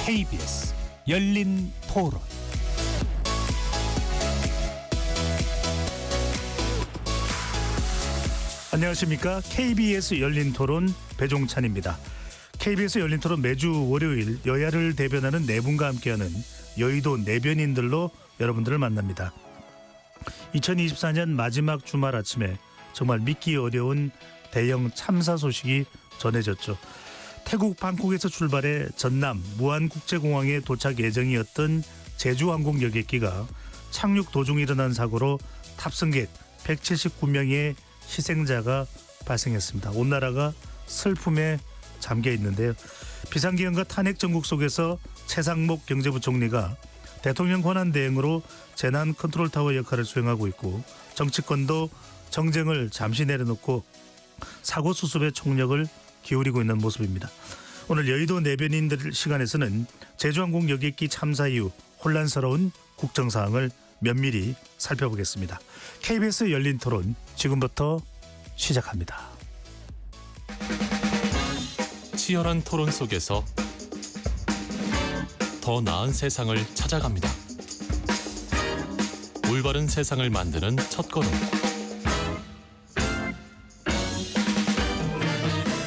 KBS 열린 토론. 안녕하십니까? KBS 열린 토론 배종찬입니다. KBS 열린 토론 매주 월요일 여야를 대변하는 네 분과 함께하는 여의도 내변인들로 여러분들을 만납니다. 2024년 마지막 주말 아침에 정말 믿기 어려운 대형 참사 소식이 전해졌죠. 태국 방콕에서 출발해 전남 무안국제공항에 도착 예정이었던 제주항공 여객기가 착륙 도중 일어난 사고로 탑승객 179명의 희생자가 발생했습니다. 온 나라가 슬픔에 잠겨 있는데요. 비상기관과 탄핵 전국 속에서 최상목 경제부총리가 대통령 권한 대행으로 재난 컨트롤 타워 역할을 수행하고 있고, 정치권도 정쟁을 잠시 내려놓고 사고 수습에 총력을 기울이고 있는 모습입니다. 오늘 여의도 내변인들 시간에서는 제주항공 여객기 참사 이후 혼란스러운 국정사항을 면밀히 살펴보겠습니다. KBS 열린 토론 지금부터 시작합니다. 치열한 토론 속에서 더 나은 세상을 찾아갑니다. 올바른 세상을 만드는 첫걸음.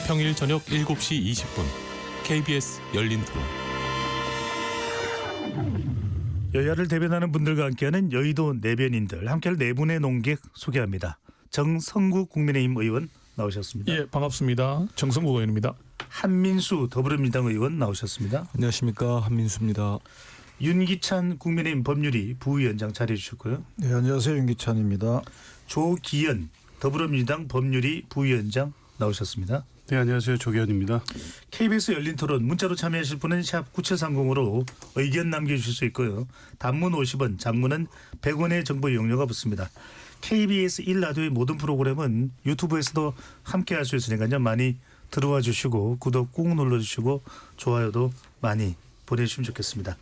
평일 저녁 7시 20분 KBS 열린 토론. 여야를 대변하는 분들과 함께하는 여의도 내변인들, 함께할 네 분의 논객 소개합니다. 정성국 국민의힘 의원 나오셨습니다. 예, 반갑습니다. 정성국 의원입니다. 한민수 더불어민주당 의원 나오셨습니다. 안녕하십니까, 한민수입니다. 윤기찬 국민의힘 법률위 부위원장 자리해 주셨고요. 네, 안녕하세요, 윤기찬입니다. 조기현 더불어민주당 법률위 부위원장 나오셨습니다. 네, 안녕하세요. 조기현입니다. KBS 열린 토론 문자로 참여하실 분은 샵 9730으로 의견 남겨주실 수 있고요. 단문 50원, 장문은 100원의 정보 이용료가 붙습니다. KBS 1라디오의 모든 프로그램은 유튜브에서도 함께할 수 있으니까요. 많이 들어와 주시고 구독 꾹 눌러주시고 좋아요도 많이 보내주시면 좋겠습니다.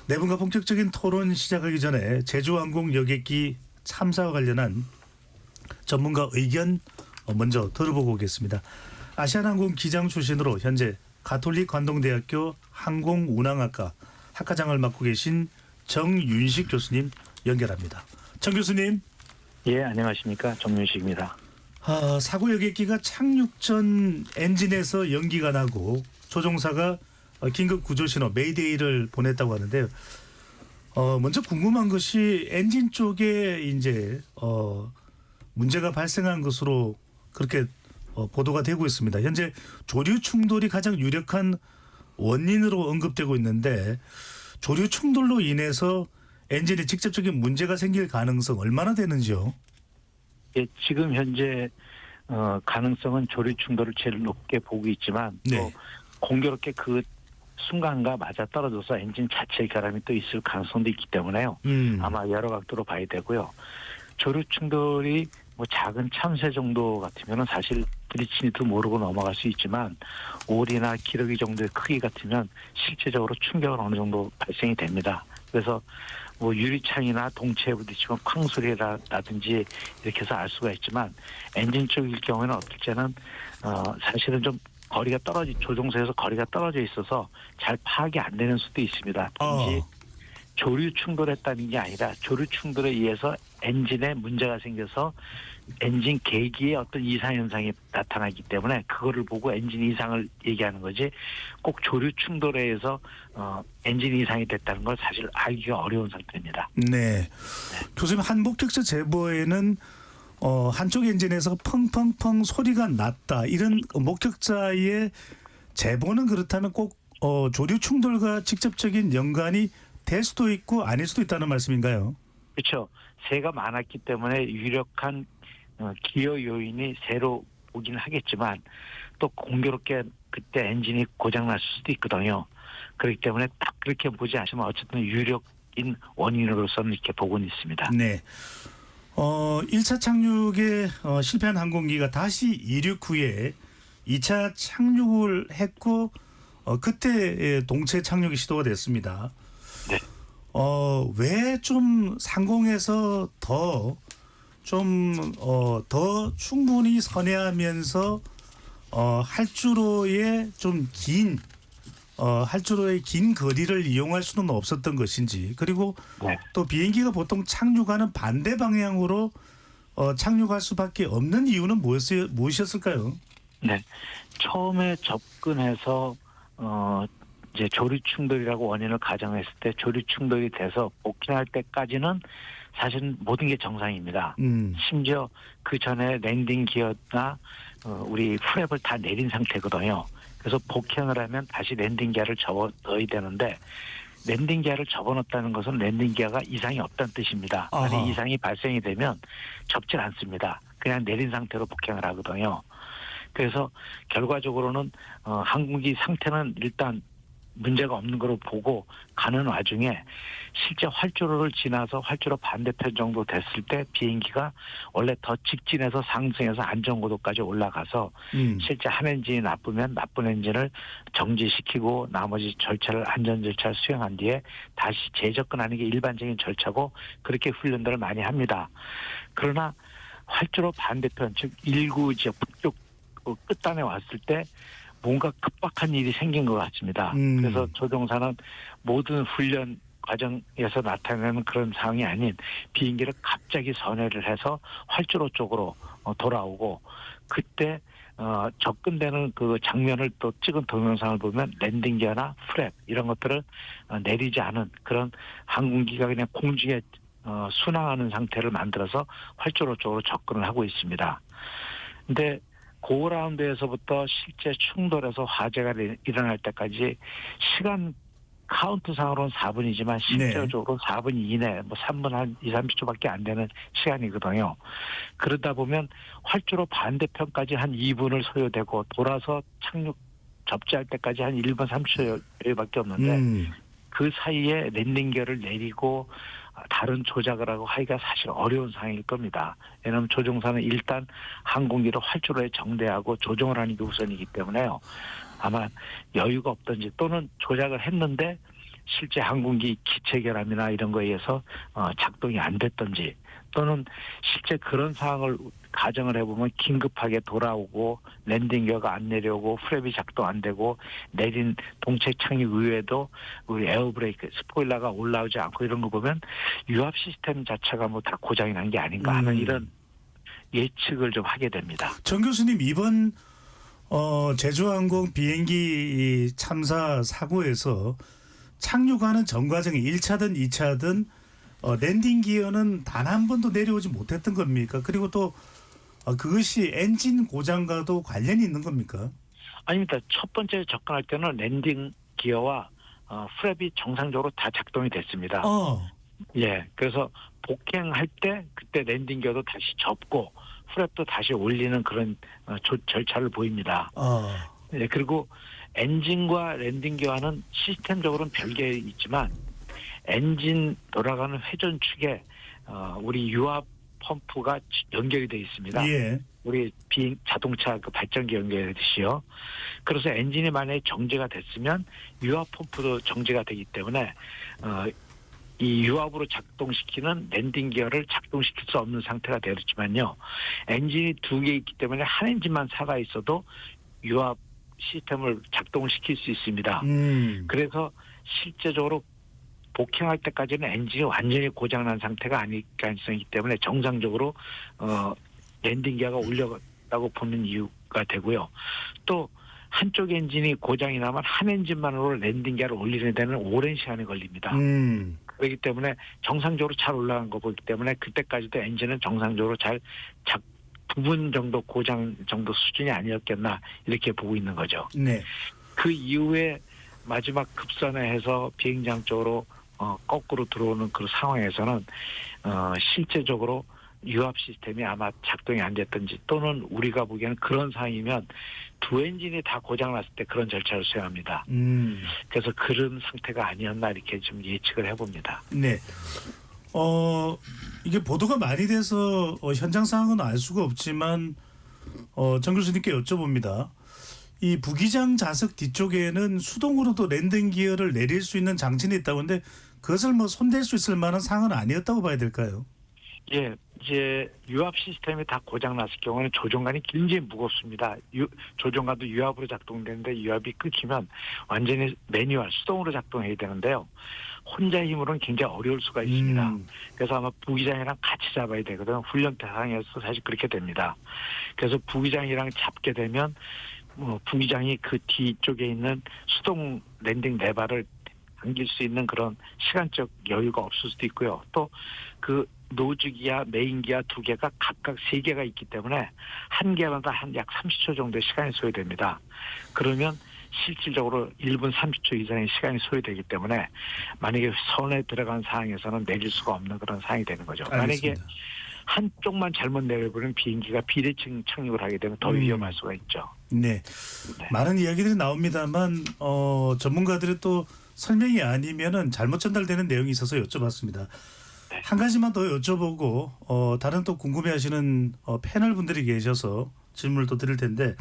네 분과 본격적인 토론 시작하기 전에 제주항공 여객기 참사와 관련한 전문가 의견 먼저 들어보고 오겠습니다. 아시아나항공 기장 출신으로 현재 가톨릭 관동대학교 항공운항학과 학과장을 맡고 계신 정윤식 교수님 연결합니다. 정 교수님. 예, 안녕하십니까. 정윤식입니다. 사고 여객기가 착륙 전 엔진에서 연기가 나고 조종사가 긴급 구조 신호 메이데이를 보냈다고 하는데요. 먼저 궁금한 것이 엔진 쪽에 이제 문제가 발생한 것으로 그렇게 보도가 되고 있습니다. 현재 조류 충돌이 가장 유력한 원인으로 언급되고 있는데, 조류 충돌로 인해서 엔진에 직접적인 문제가 생길 가능성 얼마나 되는지요? 예, 지금 현재 가능성은 조류 충돌을 제일 높게 보고 있지만 네. 또 공교롭게 그 순간과 맞아 떨어져서 엔진 자체의 결함이 또 있을 가능성도 있기 때문에요. 아마 여러 각도로 봐야 되고요. 조류 충돌이 뭐 작은 참새 정도 같으면 사실 부딪히니도 모르고 넘어갈 수 있지만, 오리나 기러기 정도의 크기 같으면 실제적으로 충격은 어느 정도 발생이 됩니다. 그래서 뭐 유리창이나 동체에 부딪히면 쾅 소리라든지 이렇게 해서 알 수가 있지만, 엔진 쪽일 경우에는 어떨 때는 사실은 좀 거리가 조종사에서 거리가 떨어져 있어서 잘 파악이 안 되는 수도 있습니다. 단지 조류 충돌했다는 게 아니라 조류 충돌에 의해서 엔진에 문제가 생겨서 엔진 계기에 어떤 이상 현상이 나타나기 때문에 그거를 보고 엔진 이상을 얘기하는 거지, 꼭 조류 충돌에 의해서 엔진 이상이 됐다는 걸 사실 알기가 어려운 상태입니다. 네. 교수님, 한 목격자 제보에는 한쪽 엔진에서 펑펑펑 소리가 났다, 이런 목격자의 제보는 그렇다면 꼭 조류 충돌과 직접적인 연관이 될 수도 있고 아닐 수도 있다는 말씀인가요? 그렇죠. 새가 많았기 때문에 유력한 기여 요인이 새로 오긴 하겠지만, 또 공교롭게 그때 엔진이 고장났을 수도 있거든요. 그렇기 때문에 딱 그렇게 보지 않으면 어쨌든 유력인 원인으로서는 이렇게 보고는 있습니다. 네. 1차 착륙에 실패한 항공기가 다시 이륙 후에 2차 착륙을 했고 그때 동체 착륙이 시도가 됐습니다. 네. 왜 좀 상공에서 더 충분히 선회하면서 활주로에 좀 긴 활주로의 긴 거리를 이용할 수는 없었던 것인지, 그리고 네. 또 비행기가 보통 착륙하는 반대 방향으로 착륙할 수밖에 없는 이유는 무엇이었을까요? 네. 처음에 접근해서 이제 조류 충돌이라고 원인을 가정했을 때 조류 충돌이 돼서 복귀할 때까지는 사실 모든 게 정상입니다. 심지어 그 전에 랜딩 기어나 우리 프랩을 다 내린 상태거든요. 그래서 복행을 하면 다시 랜딩 기어를 접어 넣어야 되는데 랜딩 기어를 접어넣었다는 것은 랜딩 기어가 이상이 없다는 뜻입니다. 아하. 만약 이상이 발생이 되면 접질 않습니다. 그냥 내린 상태로 복행을 하거든요. 그래서 결과적으로는 항공기 상태는 일단 문제가 없는 걸로 보고 가는 와중에 실제 활주로를 지나서 활주로 반대편 정도 됐을 때 비행기가 원래 더 직진해서 상승해서 안전고도까지 올라가서 실제 한 엔진이 나쁘면 나쁜 엔진을 정지시키고 나머지 절차를 안전 절차를 수행한 뒤에 다시 재접근하는 게 일반적인 절차고 그렇게 훈련들을 많이 합니다. 그러나 활주로 반대편 즉 1구 지역 북쪽 끝단에 왔을 때 뭔가 급박한 일이 생긴 것 같습니다. 그래서 조종사는 모든 훈련 과정에서 나타나는 그런 상황이 아닌 비행기를 갑자기 선회를 해서 활주로 쪽으로 돌아오고 그때 접근되는 그 장면을 또 찍은 동영상을 보면 랜딩 기어나 프랩 이런 것들을 내리지 않은 그런 항공기가 그냥 공중에 순항하는 상태를 만들어서 활주로 쪽으로 접근을 하고 있습니다. 근데 고라운드에서부터 실제 충돌해서 화재가 일어날 때까지 시간 카운트상으로는 4분이지만 실제적으로 4분 이내, 3분 한 2, 30초밖에 안 되는 시간이거든요. 그러다 보면 활주로 반대편까지 한 2분을 소요되고 돌아서 착륙 접지할 때까지 한 1분 30초밖에 없는데 그 사이에 랜딩 기어를 내리고 다른 조작을 하고 하기가 사실 어려운 상황일 겁니다. 왜냐하면 조종사는 일단 항공기를 활주로에 정대하고 조종을 하는 게 우선이기 때문에요. 아마 여유가 없든지 또는 조작을 했는데 실제 항공기 기체 결함이나 이런 거에 의해서 작동이 안 됐든지 또는 실제 그런 상황을 가정을 해보면 긴급하게 돌아오고 랜딩 기어가 안 내려오고 프랩이 작동 안 되고 내린 동체 착륙 이후에도 우리 에어브레이크 스포일러가 올라오지 않고 이런 거 보면 유압 시스템 자체가 뭐 다 고장이 난 게 아닌가 하는 이런 예측을 좀 하게 됩니다. 정 교수님, 이번 제주항공 비행기 참사 사고에서 착륙하는 전 과정에 1차든 2차든 랜딩 기어는 단 한 번도 내려오지 못했던 겁니까? 그리고 또 그것이 엔진 고장과도 관련이 있는 겁니까? 아닙니다. 첫 번째 접근할 때는 랜딩 기어와 프랩이 정상적으로 다 작동이 됐습니다. 예, 그래서 복행할 때 그때 랜딩 기어도 다시 접고 프랩도 다시 올리는 그런 절차를 보입니다. 예, 그리고 엔진과 랜딩 기어는 시스템적으로는 별개 있지만 엔진 돌아가는 회전축에 우리 유압 펌프가 연결이 되어 있습니다. 예. 우리 자동차 그 발전기 연결하듯이요. 그래서 엔진이 만약에 정지가 됐으면 유압 펌프도 정지가 되기 때문에 이 유압으로 작동시키는 랜딩 기어를 작동시킬 수 없는 상태가 되었지만요. 엔진이 두 개 있기 때문에 한 엔진만 살아 있어도 유압 시스템을 작동시킬 수 있습니다. 그래서 실제적으로 복행할 때까지는 엔진이 완전히 고장난 상태가 아닐 가능성이기 때문에 정상적으로 랜딩 기어가 올려갔다고 보는 이유가 되고요. 또 한쪽 엔진이 고장이 나면 한 엔진만으로 랜딩 기어를 올리는 데는 오랜 시간이 걸립니다. 그렇기 때문에 정상적으로 잘 올라간 거 보기 때문에 그때까지도 엔진은 정상적으로 잘 부분 정도 고장 정도 수준이 아니었겠나 이렇게 보고 있는 거죠. 네. 그 이후에 마지막 급선회해서 비행장 쪽으로 거꾸로 들어오는 그 상황에서는 실제적으로 유압 시스템이 아마 작동이 안 됐든지 또는 우리가 보기에는 그런 상황이면 두 엔진이 다 고장났을 때 그런 절차를 수행합니다. 그래서 그런 상태가 아니었나 이렇게 좀 예측을 해봅니다. 네. 이게 보도가 많이 돼서 현장 상황은 알 수가 없지만 정 교수님께 여쭤봅니다. 이 부기장 좌석 뒤쪽에는 수동으로도 랜딩 기어를 내릴 수 있는 장치는 있다고 하는데 그것을 뭐 손댈 수 있을 만한 상황은 아니었다고 봐야 될까요? 예, 이제 유압 시스템이 다 고장났을 경우는 조종관이 굉장히 무겁습니다. 조종관도 유압으로 작동되는데 유압이 끊기면 완전히 매뉴얼, 수동으로 작동해야 되는데요. 혼자 힘으로는 굉장히 어려울 수가 있습니다. 그래서 아마 부기장이랑 같이 잡아야 되거든요. 훈련 대상에서 사실 그렇게 됩니다. 그래서 부기장이랑 잡게 되면 부기장이 그 뒤쪽에 있는 수동 랜딩 레버를 당길 수 있는 그런 시간적 여유가 없을 수도 있고요. 또 그 노즈기와 메인기와 두 개가 각각 세 개가 있기 때문에 한 개마다 한 약 30초 정도의 시간이 소요됩니다. 그러면 실질적으로 1분 30초 이상의 시간이 소요되기 때문에 만약에 선에 들어간 상황에서는 내릴 수가 없는 그런 상황이 되는 거죠. 알겠습니다. 만약에 한쪽만 잘못 내려버리면 비행기가 비대칭 착륙을 하게 되면 더 위험할 수가 있죠. 네. 네. 많은 이야기들이 나옵니다만 전문가들의 또 설명이 아니면은 잘못 전달되는 내용이 있어서 여쭤봤습니다. 네. 한 가지만 더 여쭤보고 다른 또 궁금해하시는 패널 분들이 계셔서 질문을 또 드릴 텐데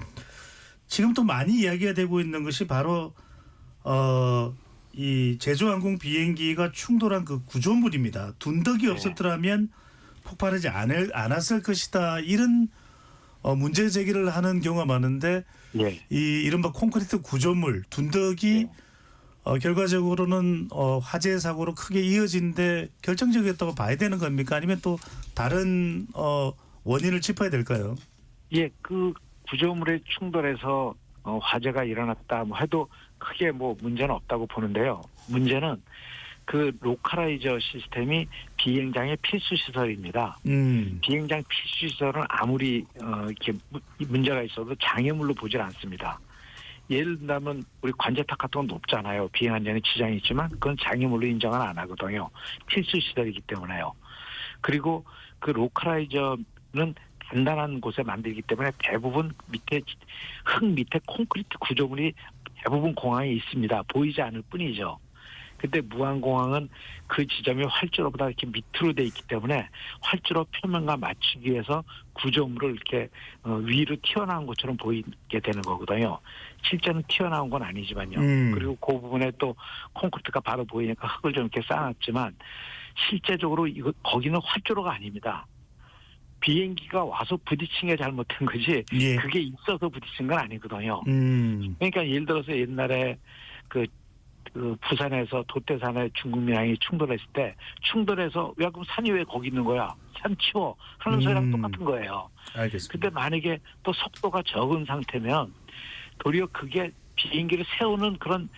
지금 또 많이 이야기가 되고 있는 것이 바로 이 제주항공 비행기가 충돌한 그 구조물입니다. 둔덕이 없었더라면 폭발하지 않았을 것이다. 이런 문제 제기를 하는 경우가 많은데 예. 이 이른바 콘크리트 구조물 둔덕이 결과적으로는 화재 사고로 크게 이어진데 결정적이었다고 봐야 되는 겁니까? 아니면 또 다른 원인을 짚어야 될까요? 예, 그 구조물의 충돌에서 화재가 일어났다 해도 크게 문제는 없다고 보는데요. 문제는 그 로컬라이저 시스템이 비행장의 필수 시설입니다. 비행장 필수 시설은 아무리 이렇게 문제가 있어도 장애물로 보질 않습니다. 예를 들면 우리 관제탑 같은 건 높잖아요. 비행 안전에 지장이 있지만 그건 장애물로 인정을 안 하거든요. 필수 시설이기 때문에요. 그리고 그 로컬라이저는 단단한 곳에 만들기 때문에 대부분 흙 밑에 콘크리트 구조물이 대부분 공항에 있습니다. 보이지 않을 뿐이죠. 근데 무한공항은 그 지점이 활주로보다 이렇게 밑으로 돼 있기 때문에 활주로 표면과 맞추기 위해서 구조물을 이렇게 위로 튀어나온 것처럼 보이게 되는 거거든요. 실제는 튀어나온 건 아니지만요. 그리고 그 부분에 또 콘크리트가 바로 보이니까 흙을 좀 이렇게 쌓았지만 실제적으로 거기는 활주로가 아닙니다. 비행기가 와서 부딪힌 게 잘못된 거지 예. 그게 있어서 부딪힌 건 아니거든요. 음. 그러니까 예를 들어서 옛날에 그 부산에서 도태산에 중국민항이 충돌했을 때 충돌해서 야 그럼 산이 왜 거기 있는 거야? 산 치워 하는 소리랑 똑같은 거예요. 알겠습니다. 근데 만약에 또 속도가 적은 상태면 도리어 그게 비행기를 세우는 그런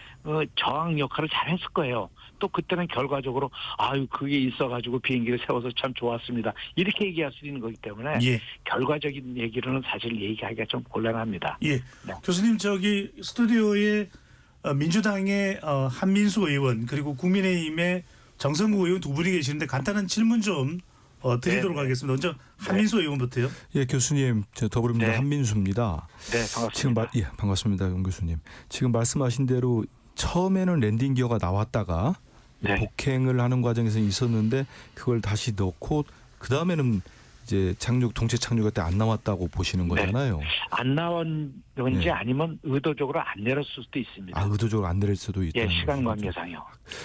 저항 역할을 잘 했을 거예요. 또 그때는 결과적으로 아유 그게 있어가지고 비행기를 세워서 참 좋았습니다. 이렇게 얘기할 수 있는 거기 때문에 예. 결과적인 얘기로는 사실 얘기하기가 좀 곤란합니다. 예. 네. 교수님 저기 스튜디오에 민주당의 한민수 의원 그리고 국민의힘의 정성구 의원 두 분이 계시는데 간단한 질문 좀 드리도록 네. 하겠습니다. 먼저 한민수 의원부터요. 예, 교수님, 저 더불어민주당 네. 한민수입니다. 네, 반갑습니다. 지금 반갑습니다, 용 교수님. 지금 말씀하신 대로 처음에는 랜딩 기어가 나왔다가 네. 복행을 하는 과정에서 있었는데 그걸 다시 넣고 그 다음에는 이제 동체 착륙할 때 안 나왔다고 보시는 네. 거잖아요. 안 나온 건지 네. 아니면 의도적으로 안 내렸을 수도 있습니다. 아, 의도적으로 안 내릴 수도 있다. 예, 시간 관계상요.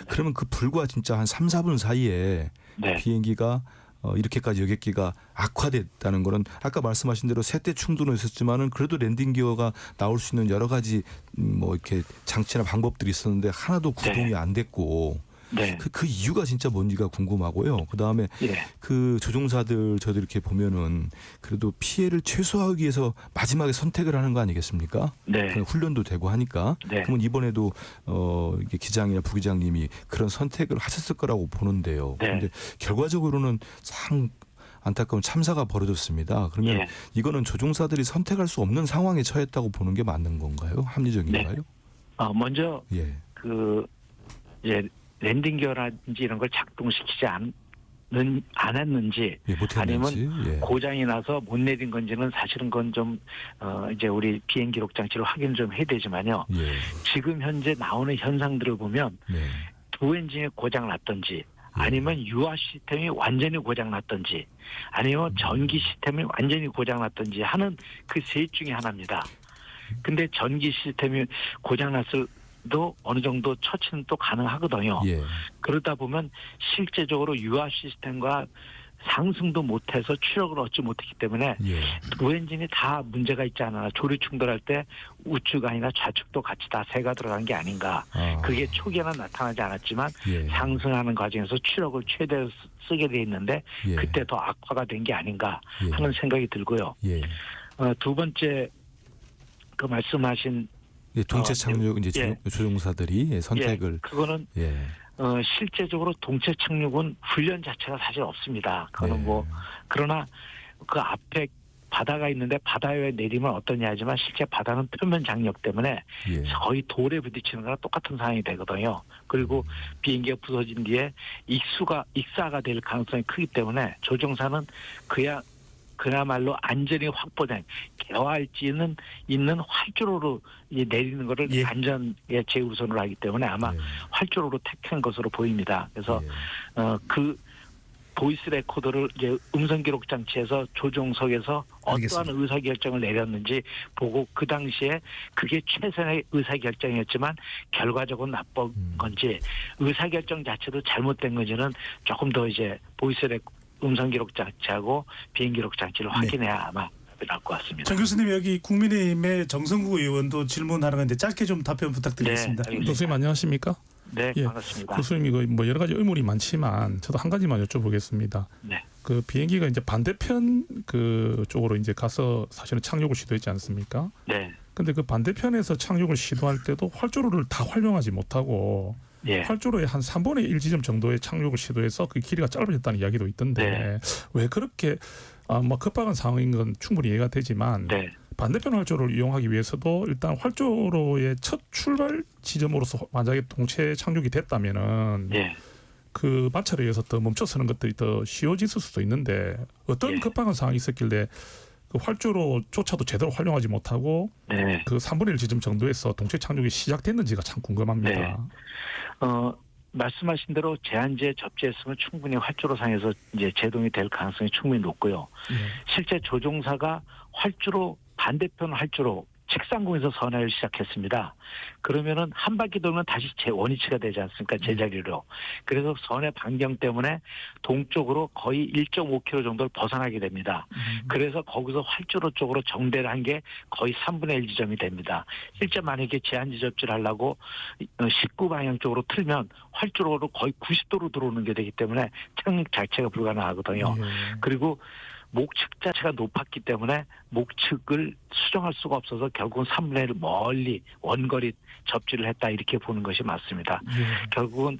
그러면 그 불과 진짜 한 3, 4분 사이에 네. 비행기가 이렇게까지 여객기가 악화됐다는 거는 아까 말씀하신 대로 세대 충돌은 있었지만은 그래도 랜딩 기어가 나올 수 있는 여러 가지 이렇게 장치나 방법들이 있었는데 하나도 구동이 안 됐고 네. 그 이유가 진짜 뭔지가 궁금하고요. 그 다음에 예. 그 조종사들 저도 이렇게 보면은 그래도 피해를 최소화하기 위해서 마지막에 선택을 하는 거 아니겠습니까? 네. 훈련도 되고 하니까. 네. 그러면 이번에도 이게 기장이나 부기장님이 그런 선택을 하셨을 거라고 보는데요. 네. 그런데 결과적으로는 참 안타까운 참사가 벌어졌습니다. 그러면 예. 이거는 조종사들이 선택할 수 없는 상황에 처했다고 보는 게 맞는 건가요? 합리적인가요? 먼저 예. 랜딩 기어라든지 이런 걸 작동시키지 않았는지 예, 못했는지. 예. 고장이 나서 못 내린 건지는 사실은 그건 좀 이제 우리 비행 기록 장치로 확인을 좀 해야 되지만요. 예. 지금 현재 나오는 현상들을 보면 네. 두 엔진이 고장 났던지 아니면 유압 시스템이 완전히 고장 났던지 아니면 전기 시스템이 완전히 고장 났던지 하는 그 셋 중에 하나입니다. 근데 전기 시스템이 고장 났을 도 어느 정도 처치는 또 가능하거든요. 예. 그러다 보면 실제적으로 유압 시스템과 상승도 못해서 추력을 얻지 못했기 때문에 예. 두 엔진이 다 문제가 있지 않아 조류 충돌할 때 우측 아니나 좌측도 같이 다 새가 들어간 게 아닌가. 그게 초기에는 나타나지 않았지만 예. 상승하는 과정에서 추력을 최대로 쓰게 돼 있는데 예. 그때 더 악화가 된 게 아닌가 예. 하는 생각이 들고요. 예. 두 번째 그 말씀하신 예, 동체 착륙 이제 예. 조종사들이 선택을 예, 그거는 예. 실제적으로 동체 착륙은 훈련 자체가 사실 없습니다. 그거는 네. 뭐 그러나 그 앞에 바다가 있는데 바다에 내리면 어떠냐 하지만 실제 바다는 표면 장력 때문에 예. 거의 돌에 부딪히는 거랑 똑같은 상황이 되거든요. 그리고 비행기가 부서진 뒤에 익사가 될 가능성이 크기 때문에 조종사는 그야말로 안전이 확보된 개화할지는 있는 활주로로 내리는 거를 예. 안전에 최우선으로 하기 때문에 아마 예. 활주로로 택한 것으로 보입니다. 그래서 예. 그 보이스 레코더를 이제 음성 기록 장치에서 조종석에서 알겠습니다. 어떠한 의사 결정을 내렸는지 보고 그 당시에 그게 최선의 의사 결정이었지만 결과적으로 나쁜 건지 의사 결정 자체도 잘못된 건지는 조금 더 이제 보이스 음성 기록 장치하고 비행 기록 장치를 확인해야 아마 나올 것 같습니다. 정 교수님 여기 국민의힘의 정성구 의원도 질문하러 가는데 짧게 좀 답변 부탁드리겠습니다. 네, 알겠습니다. 교수님 안녕하십니까? 네, 예. 반갑습니다. 교수님 이거 뭐 여러 가지 의문이 많지만 저도 한 가지만 여쭤보겠습니다. 네. 그 비행기가 이제 반대편 그 쪽으로 이제 가서 사실은 착륙을 시도했지 않습니까? 네. 근데 그 반대편에서 착륙을 시도할 때도 활주로를 다 활용하지 못하고 예. 활주로의 한 3분의 1 지점 정도의 착륙을 시도해서 그 길이가 짧아졌다는 이야기도 있던데 네. 왜 그렇게 뭐 급박한 상황인 건 충분히 이해가 되지만 네. 반대편 활주로를 이용하기 위해서도 일단 활주로의 첫 출발 지점으로서 만약에 동체 착륙이 됐다면은 예. 그 마찰에 의해서 더 멈춰서는 것들이 더 쉬워졌을 수도 있는데 어떤 예. 급박한 상황이 있었길래 그 활주로조차도 제대로 활용하지 못하고 네. 그 3분의 1 지점 정도에서 동체 착륙이 시작됐는지가 참 궁금합니다. 네. 말씀하신 대로 제한지에 접지했으면 충분히 활주로상에서 이제 제동이 될 가능성이 충분히 높고요. 예. 실제 조종사가 반대편 활주로 책상공에서 선회를 시작했습니다. 그러면은 한 바퀴 돌면 다시 원위치가 되지 않습니까? 제자리로. 그래서 선회 반경 때문에 동쪽으로 거의 1.5km 정도를 벗어나게 됩니다. 그래서 거기서 활주로 쪽으로 정대를 한 게 거의 3분의 1 지점이 됩니다. 실제 만약에 제한지 접지를 하려고 19방향 쪽으로 틀면 활주로로 거의 90도로 들어오는 게 되기 때문에 착륙 자체가 불가능하거든요. 예. 그리고 목측 자체가 높았기 때문에 목측을 수정할 수가 없어서 결국은 3분의 1을 멀리 원거리 접지를 했다 이렇게 보는 것이 맞습니다. 예. 결국은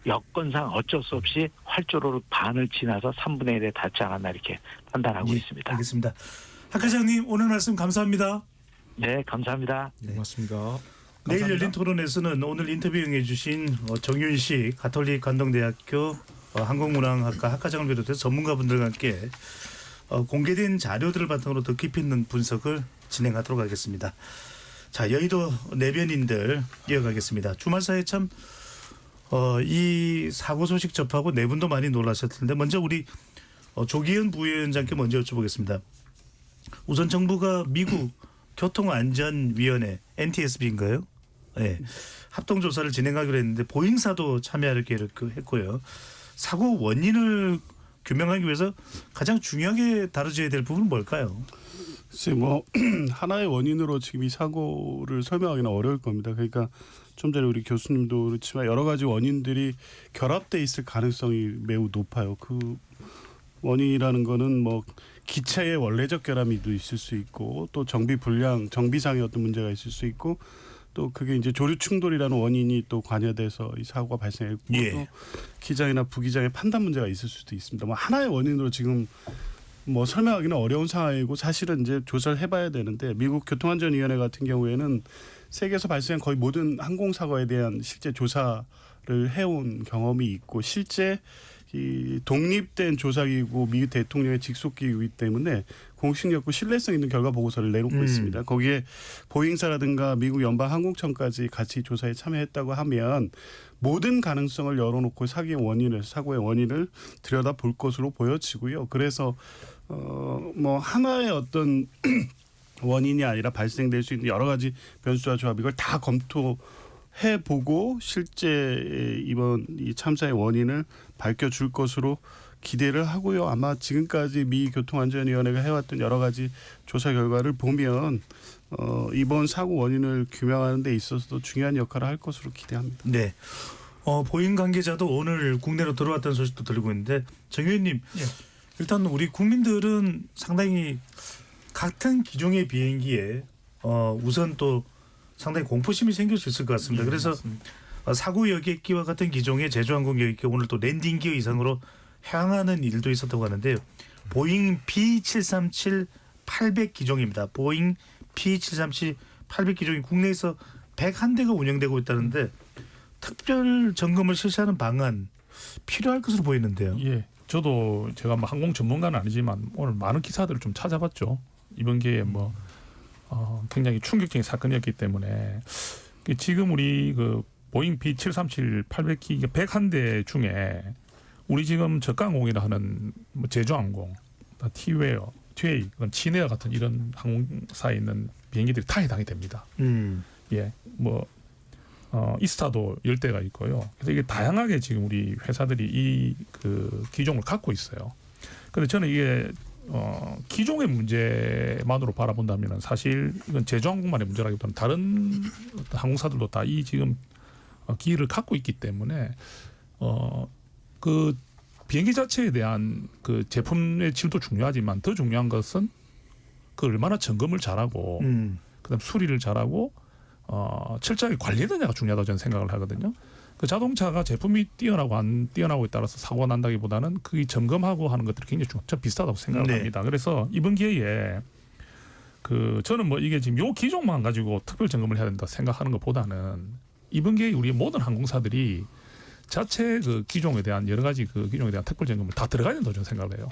여건상 어쩔 수 없이 활주로를 반을 지나서 3분의 1에 닿지 않았나 이렇게 판단하고 예, 있습니다. 알겠습니다. 학 과장님 오늘 말씀 감사합니다. 네, 감사합니다. 고맙습니다. 내일 감사합니다. 열린 토론에서는 오늘 인터뷰 응해주신 정윤식 가톨릭 관동대학교 항공운항학과 학과장을 비롯해서 전문가분들과 함께 공개된 자료들을 바탕으로 더 깊이 있는 분석을 진행하도록 하겠습니다. 자, 여의도 내변인들 이어가겠습니다. 주말 사이에 참 이 사고 소식 접하고 네 분도 많이 놀라셨을 텐데 먼저 우리 조기현 부위원장께 먼저 여쭤보겠습니다. 우선 정부가 미국 교통안전위원회 NTSB인가요? 네. 합동조사를 진행하기로 했는데 보잉사도 참여하기로 했고요. 사고 원인을 규명하기 위해서 가장 중요하게 다뤄져야 될 부분은 뭘까요? 글쎄 뭐 하나의 원인으로 지금 이 사고를 설명하기는 어려울 겁니다. 그러니까 좀 전에 우리 교수님도 그렇지만 여러 가지 원인들이 결합돼 있을 가능성이 매우 높아요. 그 원인이라는 거는 뭐 기체의 원래적 결함이 있을 수 있고 또 정비 불량, 정비상의 어떤 문제가 있을 수 있고 또 그게 이제 조류 충돌이라는 원인이 또 관여돼서 이 사고가 발생했고 예. 또 기장이나 부기장의 판단 문제가 있을 수도 있습니다. 뭐 하나의 원인으로 지금 뭐 설명하기는 어려운 상황이고 사실은 이제 조사를 해봐야 되는데 미국 교통안전위원회 같은 경우에는 세계에서 발생한 거의 모든 항공사고에 대한 실제 조사를 해온 경험이 있고 실제 이 독립된 조사기구 미국 대통령의 직속기구이기 때문에 공신력과 신뢰성 있는 결과 보고서를 내놓고 있습니다. 거기에 보잉사라든가 미국 연방항공청까지 같이 조사에 참여했다고 하면 모든 가능성을 열어놓고 사고의 원인을 들여다볼 것으로 보여지고요. 그래서 뭐 하나의 어떤 원인이 아니라 발생될 수 있는 여러 가지 변수와 조합 이걸 다 검토해보고 실제 이번 이 참사의 원인을 밝혀줄 것으로 기대를 하고요. 아마 지금까지 미 교통안전위원회가 해왔던 여러 가지 조사 결과를 보면 이번 사고 원인을 규명하는 데 있어서도 중요한 역할을 할 것으로 기대합니다. 네. 보잉 관계자도 오늘 국내로 들어왔다는 소식도 들리고 있는데 정 의원님 일단 우리 국민들은 상당히 같은 기종의 비행기에 우선 또 상당히 공포심이 생길 수 있을 것 같습니다. 그래서 사고 여객기와 같은 기종의 제주항공 여객기 오늘 또 랜딩 기어 이상으로 향하는 일도 있었다고 하는데요. 보잉 B737-800 기종입니다. 보잉 B737-800 기종이 국내에서 101대가 운영되고 있다는데 특별 점검을 실시하는 방안 필요할 것으로 보이는데요. 예, 저도 제가 뭐 항공 전문가는 아니지만 오늘 많은 기사들을 좀 찾아봤죠. 이번 기회에 뭐 굉장히 충격적인 사건이었기 때문에 지금 우리 그 보잉 B737-800기 101대 중에 우리 지금 저가항공이라 하는 뭐 제주항공, 티웨어, 튀웨이, 진에어 같은 이런 항공사에 있는 비행기들이 다 해당이 됩니다. 예, 뭐 이스타도 10대가 있고요. 그래서 이게 다양하게 지금 우리 회사들이 이 그 기종을 갖고 있어요. 그런데 저는 이게 기종의 문제만으로 바라본다면 사실 이건 제주항공만의 문제라기보다는 다른 항공사들도 다 이 지금 기회를 갖고 있기 때문에 그 비행기 자체에 대한 그 제품의 질도 중요하지만 더 중요한 것은 그 얼마나 점검을 잘하고 그다음 수리를 잘하고 철저하게 관리되느냐가 중요하다고 저는 생각을 하거든요. 그 자동차가 제품이 뛰어나고 안 뛰어나고에 따라서 사고가 난다기보다는 그 점검하고 하는 것들이 굉장히 좀 비슷하다고 생각을 합니다. 그래서 이번 기회에 그 저는 뭐 이게 지금 요 기종만 가지고 특별 점검을 해야 된다 생각하는 것보다는 이번 기회에 우리 모든 항공사들이 자체 그 기종에 대한 여러 가지 그 기종에 대한 특별 점검을 다 들어가야 된다고 저는 생각을 해요.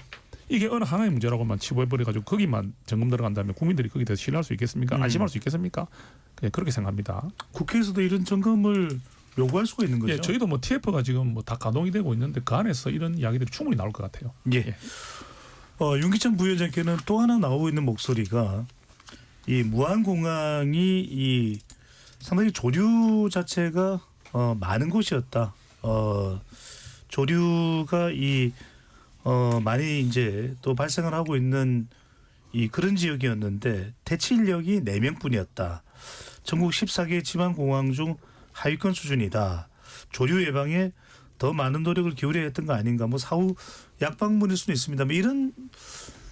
이게 어느 하나의 문제라고만 치부해버려 가지고 거기만 점검 들어간다면 국민들이 거기에 대해서 신뢰할 수 있겠습니까? 안심할 수 있겠습니까? 그냥 그렇게 생각합니다. 국회에서도 이런 점검을 요구할 수가 있는 거죠. 예, 저희도 뭐 TF가 지금 뭐 다 가동이 되고 있는데 그 안에서 이런 이야기들이 충분히 나올 것 같아요. 예. 윤기찬 부위원장께는 또 하나 나오고 있는 목소리가 이 무안공항이 이 상당히 조류 자체가 많은 곳이었다. 조류가 많이 이제 또 발생을 하고 있는 이 그런 지역이었는데 퇴치 인력이 4명뿐이었다. 전국 14개 지방 공항 중 하위권 수준이다. 조류 예방에 더 많은 노력을 기울여야 했던 거 아닌가. 뭐 사후 약방문일 수는 있습니다. 뭐 이런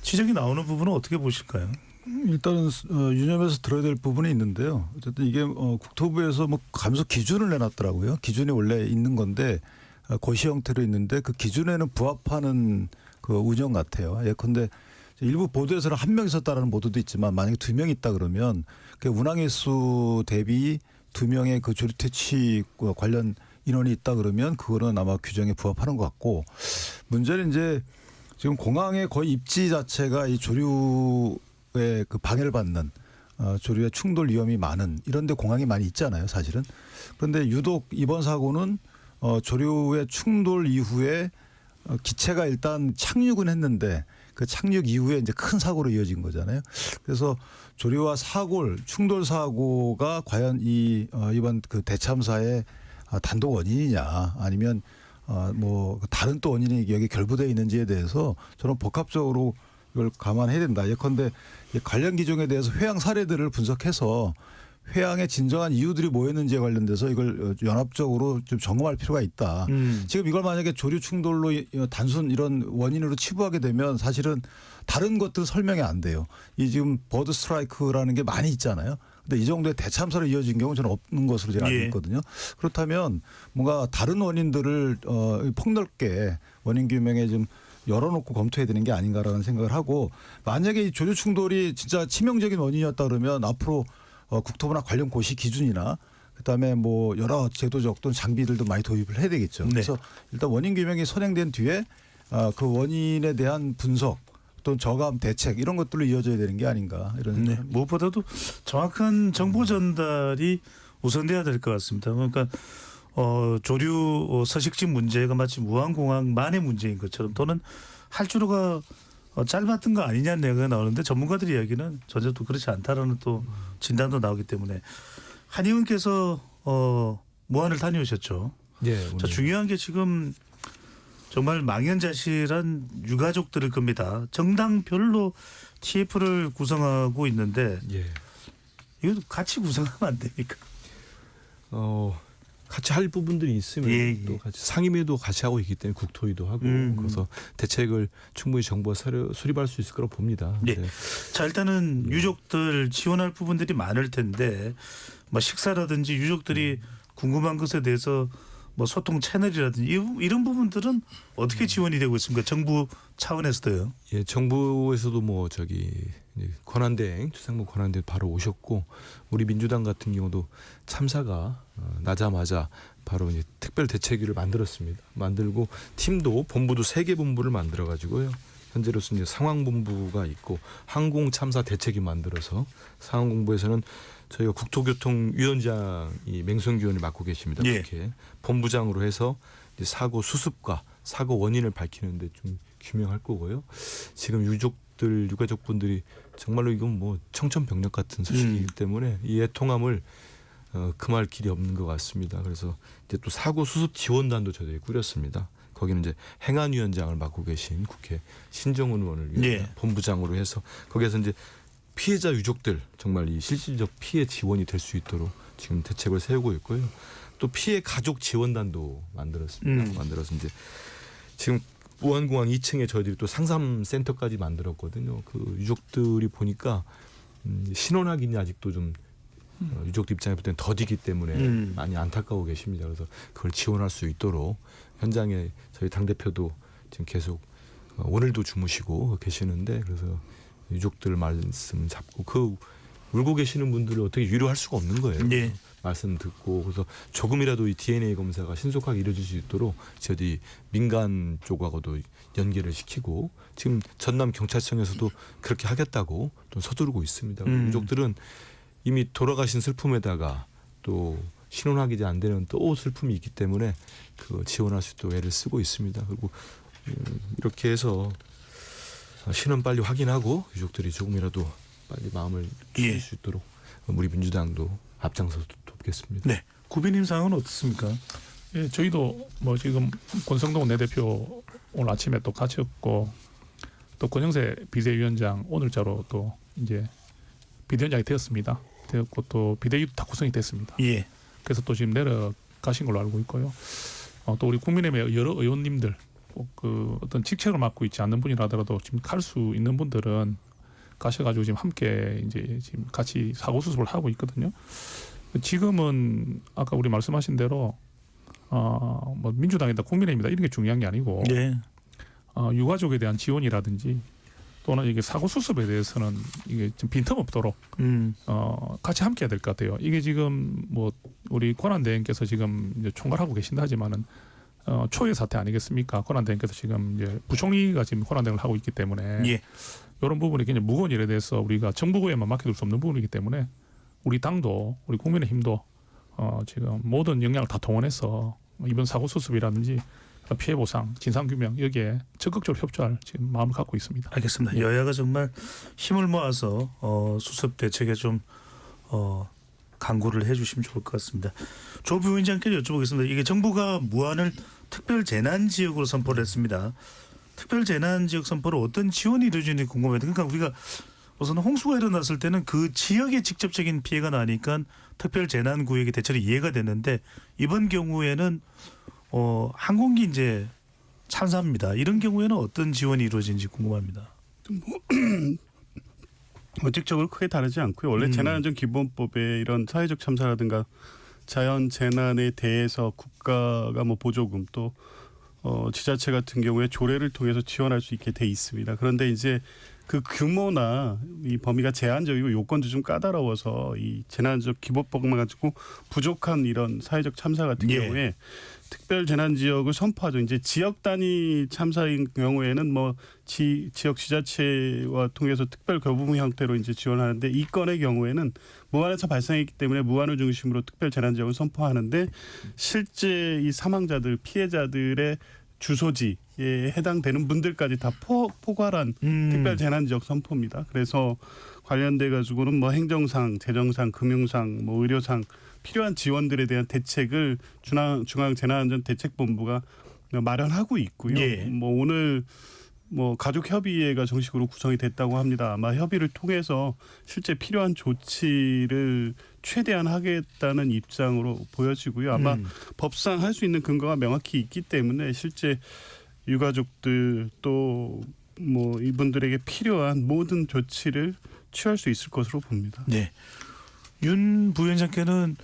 지적이 나오는 부분은 어떻게 보실까요? 일단은 유념해서 들어야 될 부분이 있는데요. 어쨌든 이게 국토부에서 뭐 감소 기준을 내놨더라고요. 기준이 원래 있는 건데 고시 형태로 있는데 그 기준에는 부합하는 그 운영 같아요. 예컨대 일부 보도에서는 1명 있었다라는 보도도 있지만 만약에 2명 있다 그러면 그 운항의 수 대비 2명의 그 조류 퇴치 관련 인원이 있다 그러면 그거는 아마 규정에 부합하는 것 같고 문제는 이제 지금 공항의 거의 입지 자체가 이 조류의 그 방해를 받는 조류의 충돌 위험이 많은 이런 데 공항이 많이 있잖아요, 사실은. 그런데 유독 이번 사고는 조류의 충돌 이후에 기체가 일단 착륙은 했는데 그 착륙 이후에 이제 큰 사고로 이어진 거잖아요. 그래서 조류와 충돌 사고가 과연 이번 그 대참사의 단독 원인이냐 아니면 뭐 다른 또 원인이 여기 결부되어 있는지에 대해서 저는 복합적으로 이걸 감안해야 된다. 예컨대 관련 기종에 대해서 회항 사례들을 분석해서 회항의 진정한 이유들이 뭐였는지에 관련돼서 이걸 연합적으로 좀 점검할 필요가 있다. 지금 이걸 만약에 조류 충돌로 단순 이런 원인으로 치부하게 되면 사실은 다른 것들 설명이 안 돼요. 이 지금 버드 스트라이크라는 게 많이 있잖아요. 근데 이 정도의 대참사로 이어진 경우는 저는 없는 것으로 제가 알고 있거든요. 그렇다면 뭔가 다른 원인들을 폭넓게 원인 규명에 좀 열어놓고 검토해야 되는 게 아닌가라는 생각을 하고 만약에 이 조류 충돌이 진짜 치명적인 원인이었다 그러면 앞으로 국토부나 관련 고시 기준이나 그다음에 뭐 여러 제도적 또는 장비들도 많이 도입을 해야 되겠죠. 그래서 일단 원인 규명이 선행된 뒤에 그 원인에 대한 분석 또는 저감 대책 이런 것들로 이어져야 되는 게 아닌가 이런 생각입니다. 무엇보다도 정확한 정보 전달이 우선돼야 될 것 같습니다. 그러니까 조류 서식지 문제가 마치 무안공항만의 문제인 것처럼 또는 할주로가 짧았던 거 아니냐는 얘기가 나오는데 전문가들의 이야기는 전혀 또 그렇지 않다라는 또 진단도 나오기 때문에 한 의원께서 무안을 다녀오셨죠. 예, 자, 중요한 게 지금 정말 망연자실한 유가족들일 겁니다. 정당별로 TF를 구성하고 있는데 예. 이것도 같이 구성하면 안 됩니까? 같이 할 부분들이 있으면 예. 또 같이 상임위도 같이 하고 있기 때문에 국토위도 하고 그래서 대책을 충분히 정부가 수립할 수 있을 거라고 봅니다. 예. 네. 자 일단은 유족들 지원할 부분들이 많을 텐데 뭐 식사라든지 유족들이 궁금한 것에 대해서 뭐 소통 채널이라든지 이런 부분들은 어떻게 지원이 되고 있습니까? 정부 차원에서도요. 예, 정부에서도 뭐 저기 이제 권한대행 추상무 권한대행 바로 오셨고 우리 민주당 같은 경우도 참사가 나자마자 바로 이제 특별 대책위를 만들었습니다. 만들고 팀도 본부도 3개 본부를 만들어 가지고요. 현재로서 이제 상황본부가 있고 항공참사 대책위 만들어서 상황본부에서는 저희가 국토교통위원장이 맹성규 의원이 맡고 계십니다. 예. 이렇게 본부장으로 해서 이제 사고 수습과 사고 원인을 밝히는데 좀 규명할 거고요. 지금 유가족분들이 정말로 이건 뭐 청천벽력 같은 소식이기 때문에 이 애통함을 금할 길이 없는 것 같습니다. 그래서 이제 또 사고 수습 지원단도 저희가 꾸렸습니다. 거기는 이제 행안위원장을 맡고 계신 국회 신정훈 의원을 위해 예. 본부장으로 해서 거기에서 이제 피해자 유족들 정말 이 실질적 피해 지원이 될 수 있도록 지금 대책을 세우고 있고요. 또 피해 가족 지원단도 만들었습니다. 만들어서 이제 지금 무안공항 2층에 저희들이 또 상담센터까지 만들었거든요. 그 유족들이 보니까 신원 확인이 아직도 좀 유족들 입장에 볼 때는 더디기 때문에 많이 안타까워 계십니다. 그래서 그걸 지원할 수 있도록 현장에 저희 당대표도 지금 계속 오늘도 주무시고 계시는데 그래서 유족들 말씀 잡고 그 울고 계시는 분들을 어떻게 위로할 수가 없는 거예요. 네. 말씀 듣고 그래서 조금이라도 이 DNA 검사가 신속하게 이루어질 수 있도록 저희 민간 쪽하고도 연계를 시키고 지금 전남 경찰청에서도 그렇게 하겠다고 또 서두르고 있습니다. 유족들은 이미 돌아가신 슬픔에다가 또 신원 확인이 안 되는 또 슬픔이 있기 때문에 그 지원할 수 있도록 애를 쓰고 있습니다. 그리고 이렇게 해서 신원 빨리 확인하고 유족들이 조금이라도 빨리 마음을 추릴 수 있도록 우리 민주당도 앞장서서 돕겠습니다. 네. 구비님 상황은 어떻습니까? 예, 저희도 뭐 지금 권성동 내대표 오늘 아침에 또 같이였고 또 권영세 비대위원장 오늘자로 또 이제 비대위원장이 되었습니다. 되었고 또 비대위도 다 구성이 됐습니다. 예. 그래서 또 지금 내려가신 걸로 알고 있고요. 또 우리 국민의힘의 여러 의원님들 그 어떤 직책을 맡고 있지 않는 분이라더라도 지금 갈 수 있는 분들은 가셔가지고 지금 함께 이제 지금 같이 사고 수습을 하고 있거든요. 지금은 아까 우리 말씀하신 대로 뭐 민주당이다 국민의힘이다 이런 게 중요한 게 아니고 네. 유가족에 대한 지원이라든지 또는 이게 사고 수습에 대해서는 이게 좀 빈틈없도록 같이 함께 해야 될 것 같아요. 이게 지금 뭐 우리 권한대행께서 지금 이제 총괄하고 계신다 하지만은 초유의 사태 아니겠습니까? 권한대행께서 지금 이제 부총리가 지금 권한대행을 하고 있기 때문에 예. 이런 부분이 굉장히 무거운 일에 대해서 우리가 정부에만 맡겨둘 수 없는 부분이기 때문에 우리 당도 우리 국민의힘도 지금 모든 역량을 다 동원해서 이번 사고 수습이라든지 피해 보상, 진상 규명 여기에 적극적으로 협조할 지금 마음을 갖고 있습니다. 알겠습니다. 여야가 정말 힘을 모아서 수습 대책에 좀 강구를 해주시면 좋을 것 같습니다. 조 부위원장께 여쭤보겠습니다. 이게 정부가 무안을 특별 재난 지역으로 선포를 했습니다. 특별 재난 지역 선포로 어떤 지원이 이루어지는지 궁금합니다. 그러니까 우리가 우선 홍수가 일어났을 때는 그 지역에 직접적인 피해가 나니까 특별 재난 구역의 대처를 이해가 됐는데 이번 경우에는 항공기 이제 참사입니다. 이런 경우에는 어떤 지원이 이루어지는지 궁금합니다. 원칙적으로 크게 다르지 않고요. 원래 재난안전기본법에 이런 사회적 참사라든가 자연 재난에 대해서 국가가 뭐 보조금 또 지자체 같은 경우에 조례를 통해서 지원할 수 있게 돼 있습니다. 그런데 이제 그 규모나 이 범위가 제한적이고 요건도 좀 까다로워서 이 재난안전 기본법만 가지고 부족한 이런 사회적 참사 같은 경우에 특별 재난 지역을 선포하죠. 이제 지역 단위 참사인 경우에는 뭐 지역 지자체와 통해서 특별 교부금 형태로 이제 지원하는데 이 건의 경우에는 무안에서 발생했기 때문에 무안을 중심으로 특별 재난 지역을 선포하는데 실제 이 사망자들 피해자들의 주소지에 해당되는 분들까지 다 포괄한 특별 재난 지역 선포입니다. 그래서 관련돼 가지고는 뭐 행정상, 재정상, 금융상, 뭐 의료상 필요한 지원들에 대한 대책을 중앙 재난안전대책본부가 마련하고 있고요. 예. 뭐 오늘 뭐 가족협의회가 정식으로 구성이 됐다고 합니다. 아마 협의를 통해서 실제 필요한 조치를 최대한 하겠다는 입장으로 보여지고요. 아마 법상 할 수 있는 근거가 명확히 있기 때문에 실제 유가족들 또 뭐 이분들에게 필요한 모든 조치를 취할 수 있을 것으로 봅니다. 네. 윤 부위원장께는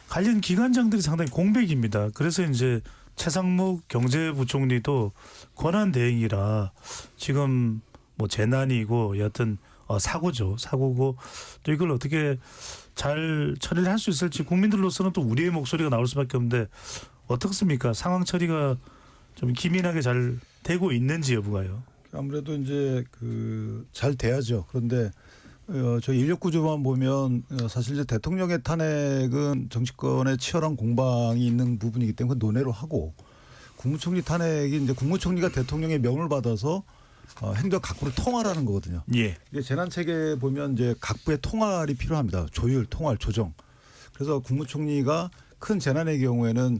관련 기관장들이 상당히 공백입니다. 그래서 이제 최상목 경제부총리도 권한 대행이라 지금 뭐 재난이고 여하튼 사고죠. 사고고 또 이걸 어떻게 잘 처리를 할 수 있을지 국민들로서는 또 우리의 목소리가 나올 수밖에 없는데 어떻습니까? 상황 처리가 좀 기민하게 잘 되고 있는지 여부가요. 아무래도 이제 잘 돼야죠. 그런데 저희 인력 구조만 보면 사실 이제 대통령의 탄핵은 정치권의 치열한 공방이 있는 부분이기 때문에 논외로 하고 국무총리 탄핵이 이제 국무총리가 대통령의 명을 받아서 행정 각부를 통할하는 거거든요. 예. 이게 재난 체계 보면 이제 각부의 통할이 필요합니다. 조율, 통할, 조정. 그래서 국무총리가 큰 재난의 경우에는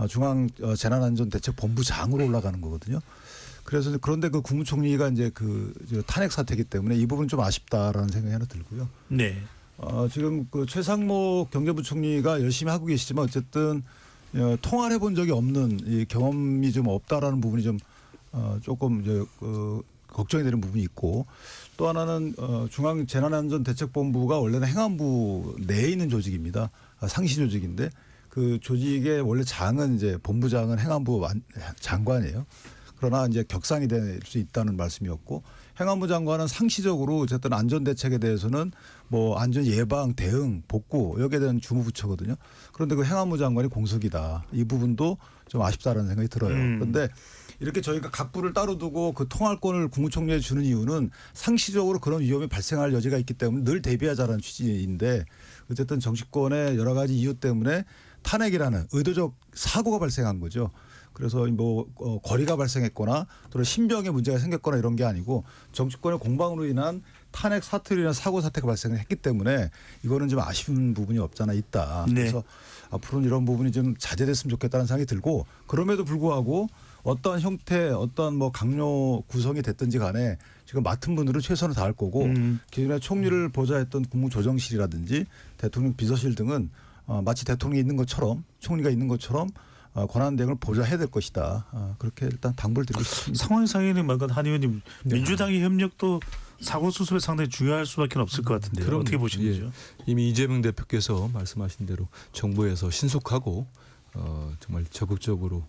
중앙 재난안전대책본부장으로 올라가는 거거든요. 그래서 그런데 그 국무총리가 이제 탄핵 사태이기 때문에 이 부분은 좀 아쉽다라는 생각이 하나 들고요. 네. 지금 최상목 경제부총리가 열심히 하고 계시지만 어쨌든 통화를 해본 적이 없는 이 경험이 좀 없다라는 부분이 좀 조금 이제 걱정이 되는 부분이 있고 또 하나는 중앙 재난안전대책본부가 원래는 행안부 내에 있는 조직입니다. 상시 조직인데 그 조직의 원래 장은 이제 본부장은 행안부 장관이에요. 그러나 이제 격상이 될 수 있다는 말씀이었고 행안부 장관은 상시적으로 어쨌든 안전 대책에 대해서는 뭐 안전 예방, 대응, 복구 여기에 대한 주무부처거든요. 그런데 그 행안부 장관이 공석이다. 이 부분도 좀 아쉽다라는 생각이 들어요. 그런데 이렇게 저희가 각부를 따로 두고 그 통할권을 국무총리에 주는 이유는 상시적으로 그런 위험이 발생할 여지가 있기 때문에 늘 대비하자라는 취지인데 어쨌든 정치권의 여러 가지 이유 때문에 탄핵이라는 의도적 사고가 발생한 거죠. 그래서 뭐 거리가 발생했거나 또는 신병에 문제가 생겼거나 이런 게 아니고 정치권의 공방으로 인한 탄핵 사태로 인한 사고 사태가 발생을 했기 때문에 이거는 좀 아쉬운 부분이 없잖아 있다. 네. 그래서 앞으로는 이런 부분이 좀 자제됐으면 좋겠다는 생각이 들고 그럼에도 불구하고 어떠한 형태 어떤 뭐 강요 구성이 됐든지 간에 지금 맡은 분들은 최선을 다할 거고 기존에 총리를 보좌했던 국무조정실이라든지 대통령 비서실 등은 마치 대통령이 있는 것처럼 총리가 있는 것처럼 권한 대행을 보좌해야 될 것이다. 그렇게 일단 당부를 드리고 싶습니다. 상황상에는 한 의원님 민주당의 협력도 사고 수습에 상당히 중요할 수밖에 없을 것 같은데요. 그럼, 어떻게 보시는지요? 예. 이미 이재명 대표께서 말씀하신 대로 정부에서 신속하고 정말 적극적으로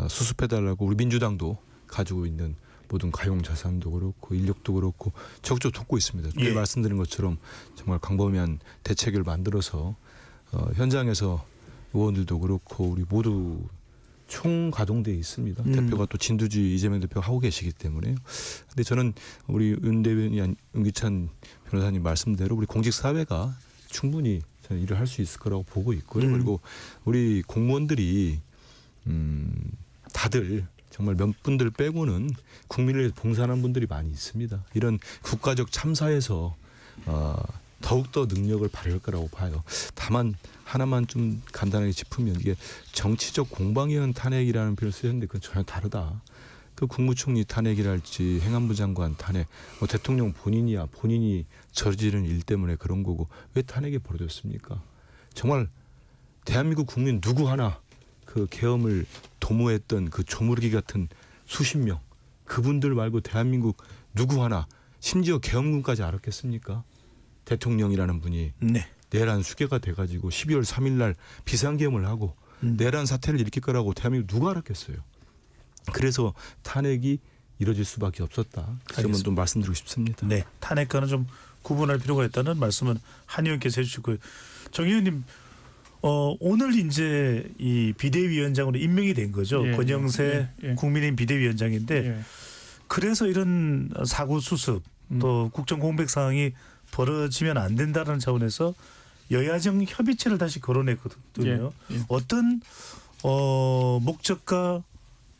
수습해달라고 우리 민주당도 가지고 있는 모든 가용 자산도 그렇고 인력도 그렇고 적극적으로 돕고 있습니다. 예. 말씀드린 것처럼 정말 광범위한 대책을 만들어서 현장에서 의원들도 그렇고 우리 모두 총가동돼 있습니다. 대표가 또 진두지 이재명 대표가 하고 계시기 때문에요. 근데 저는 우리 윤 대변인 윤기찬 변호사님 말씀대로 우리 공직사회가 충분히 저는 일을 할 수 있을 거라고 보고 있고요. 그리고 우리 공무원들이 다들 정말 몇 분들 빼고는 국민을 위해서 봉사하는 분들이 많이 있습니다. 이런 국가적 참사에서 더욱더 능력을 발휘할 거라고 봐요. 다만 하나만 좀 간단하게 짚으면 이게 정치적 공방에 의한 탄핵이라는 표현을 쓰셨는데 그건 전혀 다르다. 그 국무총리 탄핵이랄지 행안부 장관 탄핵, 뭐 대통령 본인이 저지른 일 때문에 그런 거고 왜 탄핵이 벌어졌습니까? 정말 대한민국 국민 누구 하나 그 계엄을 도모했던 그 조무르기 같은 수십 명 그분들 말고 대한민국 누구 하나 심지어 계엄군까지 알았겠습니까? 대통령이라는 분이 네. 내란 수계가 돼가지고 12월 3일 날 비상계엄을 하고 내란 사태를 일으킬 거라고 대한민국 누가 알았겠어요. 그래서 탄핵이 이뤄질 수밖에 없었다. 그 점은 좀 말씀드리고 싶습니다. 네. 탄핵과는 좀 구분할 필요가 있다는 말씀은 한 의원께서 해주시고요. 정 의원님 오늘 이제 이 비대위원장으로 임명이 된 거죠. 예, 권영세 예. 국민의힘 비대위원장인데 예. 그래서 이런 사고 수습 또 국정 공백 상황이 벌어지면 안 된다는 차원에서 여야정 협의체를 다시 거론했거든요. 예. 어떤 목적과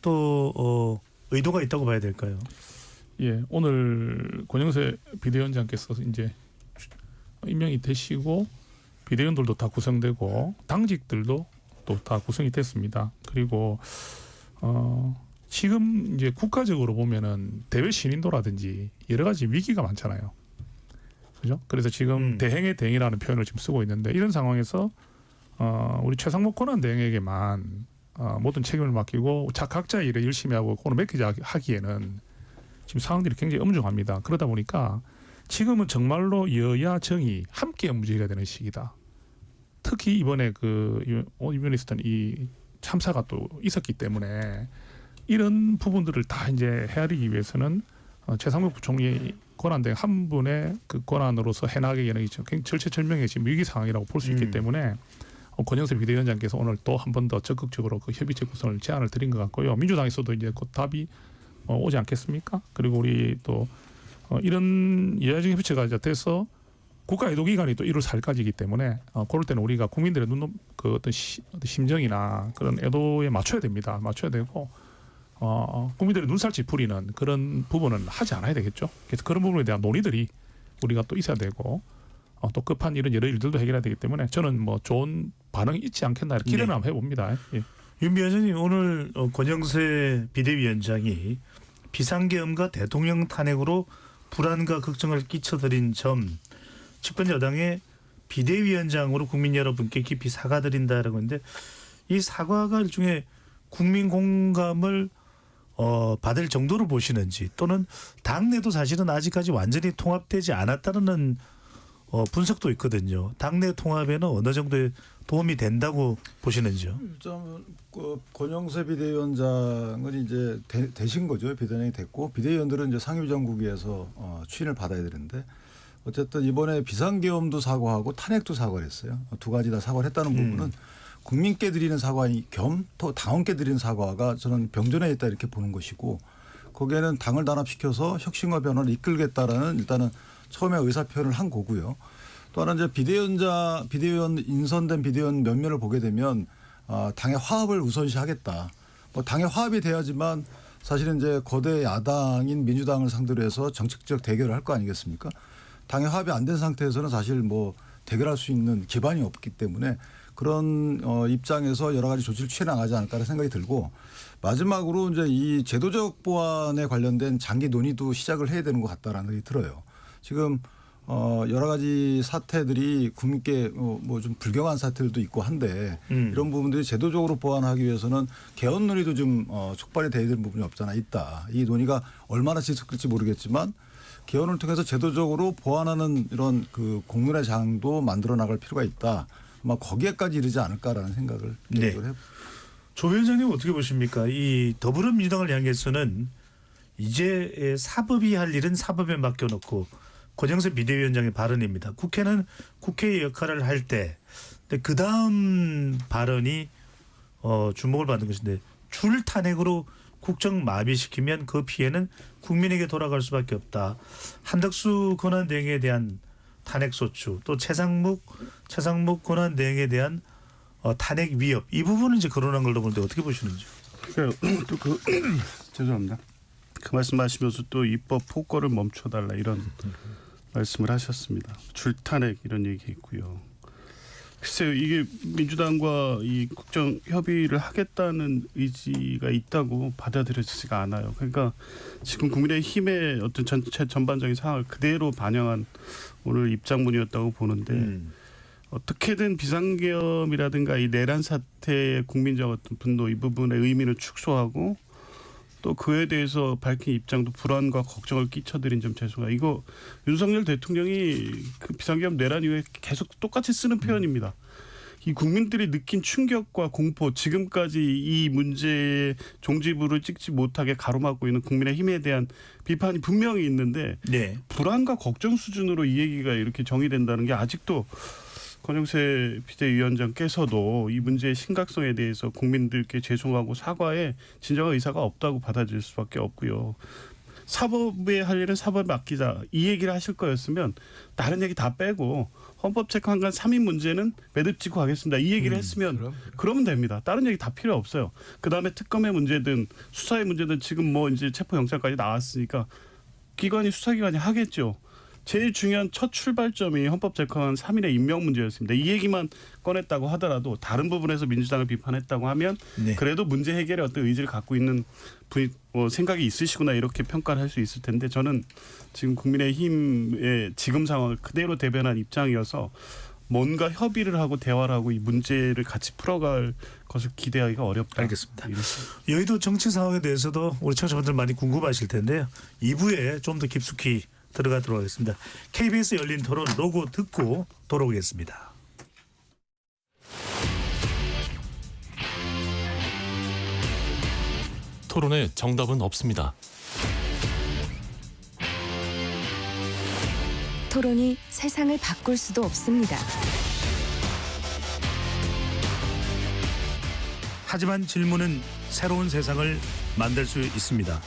또 의도가 있다고 봐야 될까요? 예, 오늘 권영세 비대위원장께서 이제 임명이 되시고 비대위원들도 다 구성되고 당직들도 또 다 구성이 됐습니다. 그리고 지금 이제 국가적으로 보면은 대외 신인도라든지 여러 가지 위기가 많잖아요. 그죠? 그래서 지금 대행의 대행이라는 표현을 지금 쓰고 있는데 이런 상황에서 우리 최상목 권한대행에게만 모든 책임을 맡기고 각자의 일을 열심히 하고 그걸 맡기기에는 지금 상황들이 굉장히 엄중합니다. 그러다 보니까 지금은 정말로 여야 정의 함께 움직여야 되는 시기다. 특히 이번에 이번에 있었던 이 참사가 또 있었기 때문에 이런 부분들을 다 이제 헤아리기 위해서는 최상목 부총리 권한대행 한 분의 그 권한으로서 해나가기에는 굉장히 절체절명의 지금 위기 상황이라고 볼 수 있기 때문에 권영세 비대위원장께서 오늘 또 한 번 더 적극적으로 그 협의체 구성을 제안을 드린 것 같고요. 민주당에서도 이제 곧 답이 오지 않겠습니까? 그리고 우리 또 이런 여야적 협의체가 이제 돼서 국가 애도 기간이 또 1월 4일까지이기 때문에 그럴 때는 우리가 국민들의 그 어떤 심정이나 그런 애도에 맞춰야 됩니다. 맞춰야 되고 국민들의 눈살 찌푸리는 그런 부분은 하지 않아야 되겠죠. 그래서 그런 부분에 대한 논의들이 우리가 또 있어야 되고 또 급한 이런 여러 일들도 해결해야 되기 때문에 저는 뭐 좋은 반응이 있지 않겠나 이렇게 기대를 한번 해봅니다. 예. 윤 위원장님 오늘 권영세 비대위원장이 비상계엄과 대통령 탄핵으로 불안과 걱정을 끼쳐드린 점 집권 여당의 비대위원장으로 국민 여러분께 깊이 사과드린다라고 했는데 이 사과가 일종의 국민 공감을 받을 정도로 보시는지 또는 당내도 사실은 아직까지 완전히 통합되지 않았다는 분석도 있거든요. 당내 통합에는 어느 정도의 도움이 된다고 보시는지요? 일단 권영세 비대위원장은 이제 되신 거죠. 비대위원장이 됐고 비대위원들은 이제 상임위원국에서 추인을 받아야 되는데 어쨌든 이번에 비상계엄도 사과하고 탄핵도 사과를 했어요. 두 가지 다 사과를 했다는 부분은 국민께 드리는 사과 겸 또 당원께 드리는 사과가 저는 병존해 있다 이렇게 보는 것이고 거기에는 당을 단합시켜서 혁신과 변화를 이끌겠다라는 일단은 처음에 의사 표현을 한 거고요. 또 하나 이제 비대위원 인선된 비대위원 면면을 보게 되면 당의 화합을 우선시하겠다. 뭐 당의 화합이 돼야지만 사실은 이제 거대 야당인 민주당을 상대로 해서 정책적 대결을 할 거 아니겠습니까? 당의 화합이 안 된 상태에서는 사실 뭐 대결할 수 있는 기반이 없기 때문에 그런 입장에서 여러 가지 조치를 취해 나가지 않을까라는 생각이 들고 마지막으로 이제 이 제도적 보완에 관련된 장기 논의도 시작을 해야 되는 것 같다라는 생각이 들어요. 지금 여러 가지 사태들이 국민께 뭐 좀 불경한 사태들도 있고 한데 이런 부분들이 제도적으로 보완하기 위해서는 개헌 논의도 좀 촉발이 돼야 되는 부분이 없잖아 있다. 이 논의가 얼마나 지속될지 모르겠지만 개헌을 통해서 제도적으로 보완하는 이런 그 공론의 장도 만들어 나갈 필요가 있다. 아마 거기에까지 이르지 않을까라는 생각을 해요. 조 위원장님 어떻게 보십니까? 이 더불어민주당을 향해서는 이제 사법이 할 일은 사법에 맡겨놓고 권영세 비대위원장의 발언입니다. 국회는 국회의 역할을 할 때 그 다음 발언이 주목을 받는 것인데 줄 탄핵으로 국정 마비시키면 그 피해는 국민에게 돌아갈 수밖에 없다. 한덕수 권한대행에 대한 탄핵소추 또 최상목 권한대행에 대한 탄핵 위협 이 부분은 이제 거론한 걸로 보는데 어떻게 보시는지요? 또 죄송합니다. 그 말씀하시면서 또 입법 폭거를 멈춰달라 이런 말씀을 하셨습니다. 줄탄핵 이런 얘기 있고요. 글쎄요, 이게 민주당과 이 국정 협의를 하겠다는 의지가 있다고 받아들여지지가 않아요. 그러니까 지금 국민의힘의 어떤 전반적인 상황을 그대로 반영한 오늘 입장문이었다고 보는데 어떻게든 비상계엄이라든가 이 내란 사태의 국민적 어떤 분노 이 부분의 의미를 축소하고 또 그에 대해서 밝힌 입장도 불안과 걱정을 끼쳐드린 점 죄송해요. 이거 윤석열 대통령이 그 비상계엄 내란 이후에 계속 똑같이 쓰는 표현입니다. 이 국민들이 느낀 충격과 공포 지금까지 이 문제에 종지부를 찍지 못하게 가로막고 있는 국민의힘에 대한 비판이 분명히 있는데 불안과 걱정 수준으로 이 얘기가 이렇게 정의된다는 게 아직도 권영세 비대위원장께서도 이 문제의 심각성에 대해서 국민들께 죄송하고 사과에 진정한 의사가 없다고 받아들일 수밖에 없고요. 사법에 할 일은 사법에 맡기자 이 얘기를 하실 거였으면 다른 얘기 다 빼고 헌법재판관 3인 문제는 매듭짓고 하겠습니다. 이 얘기를 했으면 그러면 됩니다. 다른 얘기 다 필요 없어요. 그다음에 특검의 문제든 수사의 문제든 지금 뭐 이제 체포영장까지 나왔으니까 기관이 수사기관이 하겠죠. 제일 중요한 첫 출발점이 헌법재판관 3인의 임명 문제였습니다. 이 얘기만 꺼냈다고 하더라도 다른 부분에서 민주당을 비판했다고 하면 네. 그래도 문제 해결에 어떤 의지를 갖고 있는 생각이 있으시구나 이렇게 평가를 할 수 있을 텐데 저는 지금 국민의힘의 지금 상황을 그대로 대변한 입장이어서 뭔가 협의를 하고 대화를 하고 이 문제를 같이 풀어갈 것을 기대하기가 어렵다. 알겠습니다. 이렇습니다. 여의도 정치 상황에 대해서도 우리 청취자분들 많이 궁금하실 텐데요. 2부에 좀 더 깊숙이 들어가도록 하겠습니다. KBS 열린 토론 로고 듣고 돌아오겠습니다. 토론에 정답은 없습니다. 토론이 세상을 바꿀 수도 없습니다. 하지만 질문은 새로운 세상을 만들 수 있습니다.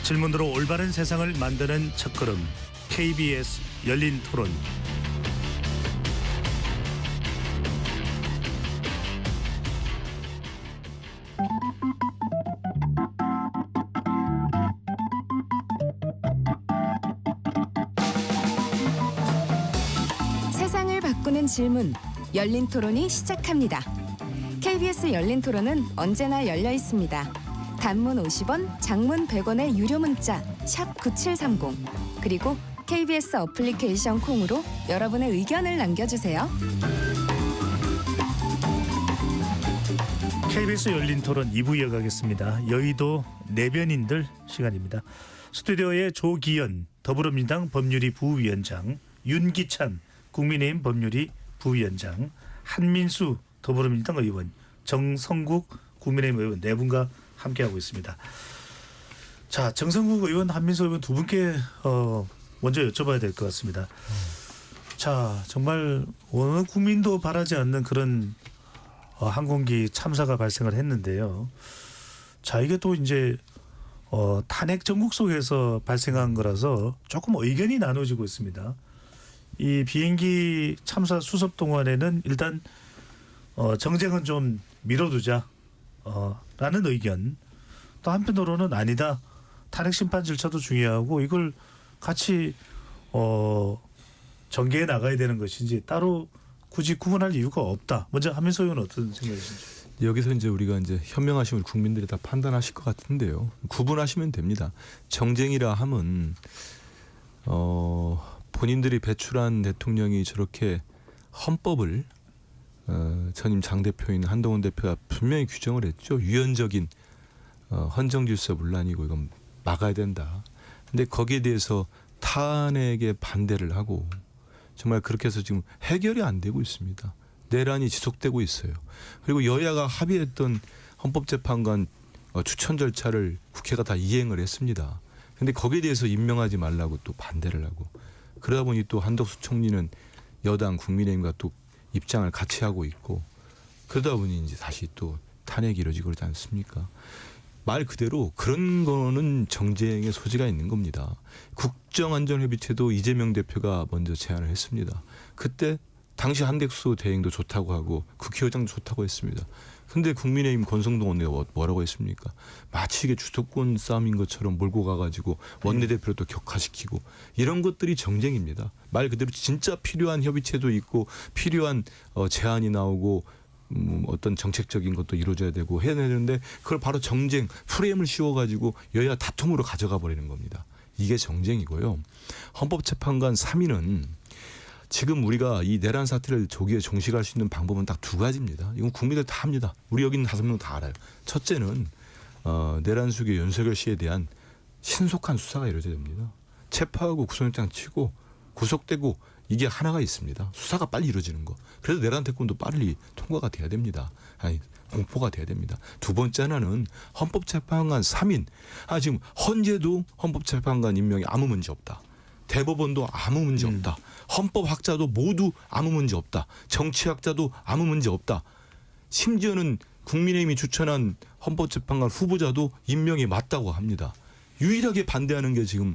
질문으로 올바른 세상을 만드는 첫걸음 KBS 열린 토론. 세상을 바꾸는 질문, 열린 토론이 시작합니다. KBS 열린 토론은 언제나 열려 있습니다. 단문 50원, 장문 100원의 유료 문자 샵 9730 그리고 KBS 어플리케이션 콩으로 여러분의 의견을 남겨주세요. KBS 열린 토론 2부 이어가겠습니다. 여의도 내변인들 시간입니다. 스튜디오에 조기현 더불어민주당 법률위 부위원장, 윤기찬 국민의힘 법률위 부위원장, 한민수 더불어민주당 의원, 정성국 국민의힘 의원 네 분과 함께하고 있습니다. 자, 정성국 의원, 한민수 의원 두 분께 먼저 여쭤봐야 될 것 같습니다. 자, 정말 어느 국민도 바라지 않는 그런 항공기 참사가 발생을 했는데요. 자, 이게 또 이제 탄핵 정국 속에서 발생한 거라서 조금 의견이 나눠지고 있습니다. 이 비행기 참사 수습 동안에는 일단 정쟁은 좀 미뤄두자 라는 의견, 또 한편으로는 아니다, 탄핵 심판 절차도 중요하고 이걸 같이 전개해 나가야 되는 것인지 따로 굳이 구분할 이유가 없다. 먼저 한민수 의원은 어떤 생각이신지. 여기서 이제 우리가 이제 현명하신 우리 국민들이 다 판단하실 것 같은데요. 구분하시면 됩니다. 정쟁이라 함은 본인들이 배출한 대통령이 저렇게 헌법을 전임 장 대표인 한동훈 대표가 분명히 규정을 했죠. 유연적인 헌정 질서 문란이고 이건 막아야 된다. 근데 거기에 대해서 탄핵에 반대를 하고 정말 그렇게 해서 지금 해결이 안 되고 있습니다. 내란이 지속되고 있어요. 그리고 여야가 합의했던 헌법재판관 추천 절차를 국회가 다 이행을 했습니다. 근데 거기에 대해서 임명하지 말라고 또 반대를 하고, 그러다 보니 또 한덕수 총리는 여당 국민의힘과 또 입장을 같이 하고 있고, 그러다 보니 이제 다시 또 탄핵이 이루어지고 그러지 않습니까? 말 그대로 그런 거는 정쟁의 소지가 있는 겁니다. 국정안전협의체도 이재명 대표가 먼저 제안을 했습니다. 그때 당시 한덕수 대행도 좋다고 하고 국회의장도 좋다고 했습니다. 근데 국민의힘 권성동 원내가 뭐라고 했습니까? 마치 이게 주도권 싸움인 것처럼 몰고 가가지고 원내대표를 또 격화시키고, 이런 것들이 정쟁입니다. 말 그대로 진짜 필요한 협의체도 있고 필요한 제안이 나오고 어떤 정책적인 것도 이루어져야 되고 해야 되는데, 그걸 바로 정쟁 프레임을 씌워가지고 여야 다툼으로 가져가 버리는 겁니다. 이게 정쟁이고요. 헌법재판관 3인은 지금 우리가 이 내란 사태를 조기에 종식할 수 있는 방법은 딱 두 가지입니다. 이건 국민들 다 합니다. 우리 여기 있는 5명 다 알아요. 첫째는 내란 수교 윤석열 씨에 대한 신속한 수사가 이루어져야 됩니다. 체포하고 구속영장 치고 구속되고 이게 하나가 있습니다. 수사가 빨리 이루어지는 거. 그래서 내란 특권도 빨리 통과가 돼야 됩니다. 아니, 공포가 돼야 됩니다. 두 번째 하나는 헌법재판관 3인. 지금 헌재도 헌법재판관 임명에 아무 문제 없다. 대법원도 아무 문제 없다. 헌법학자도 모두 아무 문제 없다. 정치학자도 아무 문제 없다. 심지어는 국민의힘이 추천한 헌법재판관 후보자도 임명이 맞다고 합니다. 유일하게 반대하는 게 지금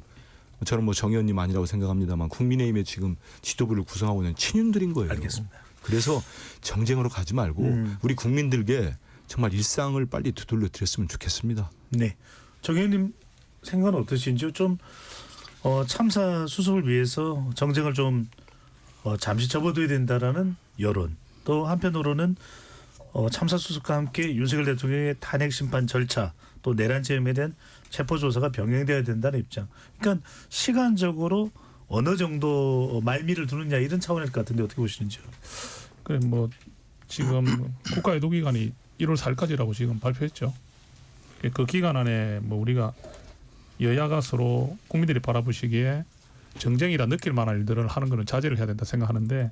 저는 뭐 정 의원님 아니라고 생각합니다만 국민의힘의 지금 지도부를 구성하고 있는 친윤들인 거예요. 알겠습니다. 그래서 정쟁으로 가지 말고 우리 국민들께 정말 일상을 빨리 되돌려 드렸으면 좋겠습니다. 네, 정 의원님 생각은 어떠신지요? 좀 참사 수습을 위해서 정쟁을 좀 잠시 접어둬야 된다라는 여론, 또 한편으로는 참사 수습과 함께 윤석열 대통령의 탄핵 심판 절차, 또 내란 재임에 대한 체포 조사가 병행돼야 된다는 입장. 그러니까 시간적으로 어느 정도 말미를 두느냐 이런 차원일 것 같은데 어떻게 보시는지요? 그래 뭐 지금 국가 애도 기간이 1월 4일까지라고 지금 발표했죠. 그 기간 안에 뭐 우리가 여야가 서로 국민들이 바라보시기에 정쟁이라 느낄 만한 일들을 하는 것은 자제를 해야 된다 생각하는데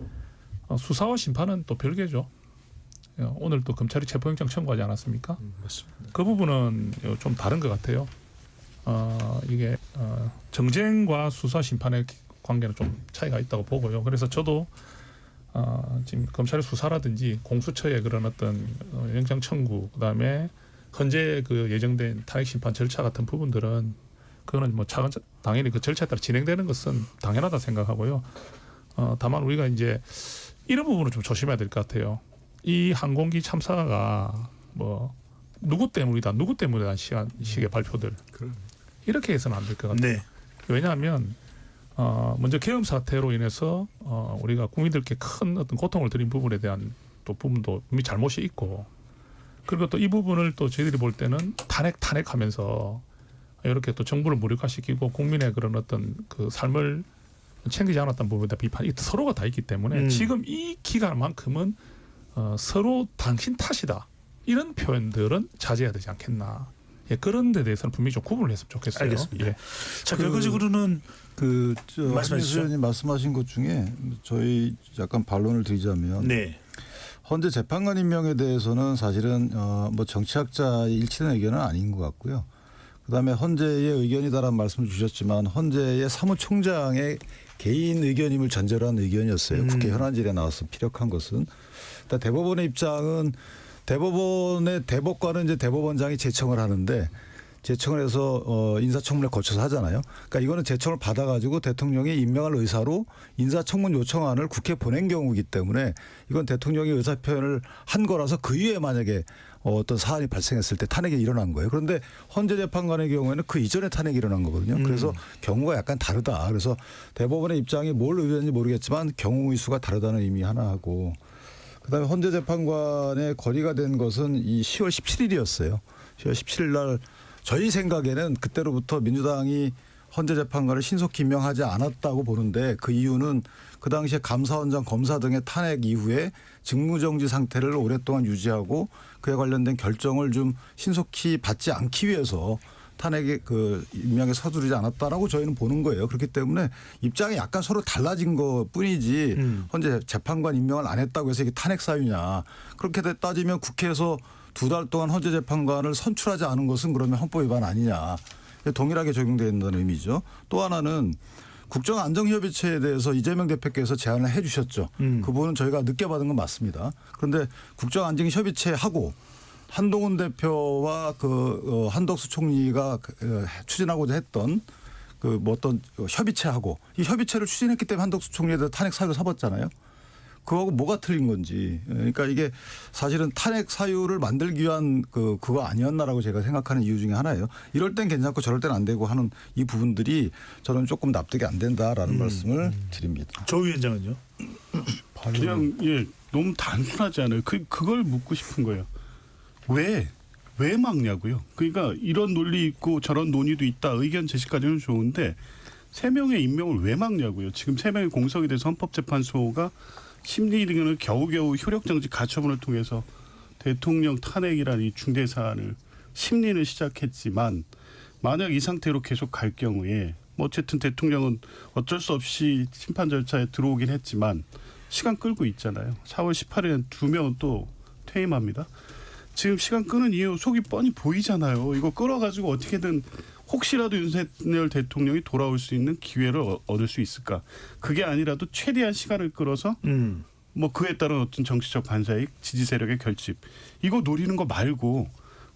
수사와 심판은 또 별개죠. 오늘 또 검찰이 체포영장 청구하지 않았습니까? 맞습니다. 그 부분은 좀 다른 것 같아요. 이게 정쟁과 수사 심판의 관계는 좀 차이가 있다고 보고요. 그래서 저도 지금 검찰의 수사라든지 공수처의 그런 어떤 영장 청구, 그다음에 현재 그 예정된 탄핵 심판 절차 같은 부분들은 그거는 뭐 차근 당연히 그 절차에 따라 진행되는 것은 당연하다 생각하고요. 다만 우리가 이제 이런 부분을 좀 조심해야 될 것 같아요. 이 항공기 참사가 뭐 누구 때문이다 식의 발표들 이렇게 해서는 안 될 것 같아요. 네. 왜냐하면 먼저 계엄 사태로 인해서 우리가 국민들께 큰 어떤 고통을 드린 부분에 대한 또 부분도 이미 잘못이 있고, 그리고 또 이 부분을 또 저희들이 볼 때는 탄핵하면서 이렇게 또 정부를 무력화시키고 국민의 그런 어떤 그 삶을 챙기지 않았던 부분에 대한 비판이 서로가 다 있기 때문에 지금 이 기간만큼은 서로 당신 탓이다 이런 표현들은 자제해야 되지 않겠나. 예, 그런 데 대해서는 분명히 좀 구분을 했으면 좋겠어요. 알겠습니다. 예. 자, 결과적으로는 말씀하시죠. 한민수 의원님 말씀하신 것 중에 저희 약간 반론을 드리자면 네. 헌재 재판관 임명에 대해서는 사실은 뭐 정치학자의 일치된 의견은 아닌 것 같고요. 그다음에 헌재의 의견이다라는 말씀을 주셨지만 헌재의 사무총장의 개인 의견임을 전제로 한 의견이었어요. 국회 현안질에 나와서 피력한 것은. 일단 대법원의 입장은 대법원의 대법관은 이제 대법원장이 제청을 하는데 제청을 해서 인사청문회 거쳐서 하잖아요. 그러니까 이거는 제청을 받아가지고 대통령이 임명할 의사로 인사청문 요청안을 국회에 보낸 경우이기 때문에 이건 대통령이 의사표현을 한 거라서 그 이후에 만약에 어떤 사안이 발생했을 때 탄핵이 일어난 거예요. 그런데 헌재 재판관의 경우에는 그 이전에 탄핵이 일어난 거거든요. 그래서 경우가 약간 다르다. 그래서 대법원의 입장이 뭘 의견인지 모르겠지만 경우의 수가 다르다는 의미 하나 하고, 그다음에 헌재 재판관의 거리가 된 것은 이 10월 17일이었어요. 10월 17일 날 저희 생각에는 그때로부터 민주당이 헌재 재판관을 신속히 임명하지 않았다고 보는데, 그 이유는 그 당시에 감사원장, 검사 등의 탄핵 이후에 직무정지 상태를 오랫동안 유지하고 그에 관련된 결정을 좀 신속히 받지 않기 위해서 탄핵의 그 임명에 서두르지 않았다라고 저희는 보는 거예요. 그렇기 때문에 입장이 약간 서로 달라진 것 뿐이지 헌재 재판관 임명을 안 했다고 해서 이게 탄핵 사유냐. 그렇게 따지면 국회에서 2달 동안 헌재 재판관을 선출하지 않은 것은 그러면 헌법 위반 아니냐. 동일하게 적용된다는 의미죠. 또 하나는 국정안정협의체에 대해서 이재명 대표께서 제안을 해 주셨죠. 그 부분은 저희가 늦게 받은 건 맞습니다. 그런데 국정안정협의체하고 한동훈 대표와 그 한덕수 총리가 추진하고자 했던 그 뭐 어떤 협의체하고 이 협의체를 추진했기 때문에 한덕수 총리에 대해서 탄핵 사유를 삼았잖아요. 그거하고 뭐가 틀린 건지. 그러니까 이게 사실은 탄핵 사유를 만들기 위한 그거 아니었나라고 제가 생각하는 이유 중에 하나예요. 이럴 땐 괜찮고 저럴 땐 안 되고 하는 이 부분들이 저는 조금 납득이 안 된다라는 말씀을 드립니다. 조 위원장은요? 그냥 너무 단순하지 않아요. 그걸 묻고 싶은 거예요. 왜 막냐고요. 그러니까 이런 논리 있고 저런 논의도 있다. 의견 제시까지는 좋은데 3명의 임명을 왜 막냐고요. 지금 3명의 공석이 돼서 헌법재판소가 심리 등을 겨우겨우 효력정지 가처분을 통해서 대통령 탄핵이라는 이 중대 사안을 심리는 시작했지만, 만약 이 상태로 계속 갈 경우에 어쨌든 대통령은 어쩔 수 없이 심판 절차에 들어오긴 했지만 시간 끌고 있잖아요. 4월 18일엔 2명은 또 퇴임합니다. 지금 시간 끄는 이유 속이 뻔히 보이잖아요. 이거 끌어가지고 어떻게든 혹시라도 윤석열 대통령이 돌아올 수 있는 기회를 얻을 수 있을까. 그게 아니라도 최대한 시간을 끌어서 뭐 그에 따른 어떤 정치적 반사익, 지지 세력의 결집. 이거 노리는 거 말고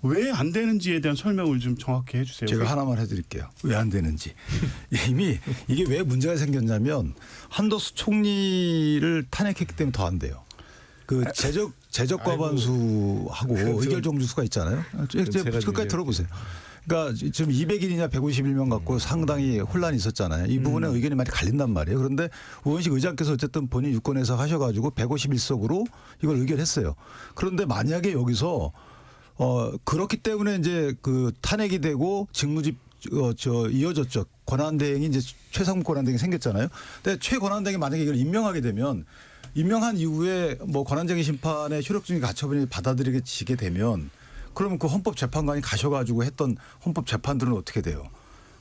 왜 안 되는지에 대한 설명을 좀 정확히 해 주세요. 제가 하나만 해드릴게요. 왜 안 되는지. 이미 이게 왜 문제가 생겼냐면 한덕수 총리를 탄핵했기 때문에 더 안 돼요. 그 제적 과반수하고 의결 정지수가 있잖아요. 끝까지 들어보세요. 그러니까 지금 200일이냐 151명 갖고 상당히 혼란이 있었잖아요. 이 부분에 의견이 많이 갈린단 말이에요. 그런데 우원식 의장께서 어쨌든 본인 유권 해석 하셔가지고 151석으로 이걸 의결했어요. 그런데 만약에 여기서 그렇기 때문에 이제 그 탄핵이 되고 직무집 이어졌죠. 권한대행이 이제 최상무 권한대행이 생겼잖아요. 근데 최권한대행이 만약에 이걸 임명하게 되면 임명한 이후에 뭐 권한쟁의 심판의 효력적인 가처분이 받아들여지게 되면 그러면 그 헌법재판관이 가셔가지고 했던 헌법재판들은 어떻게 돼요?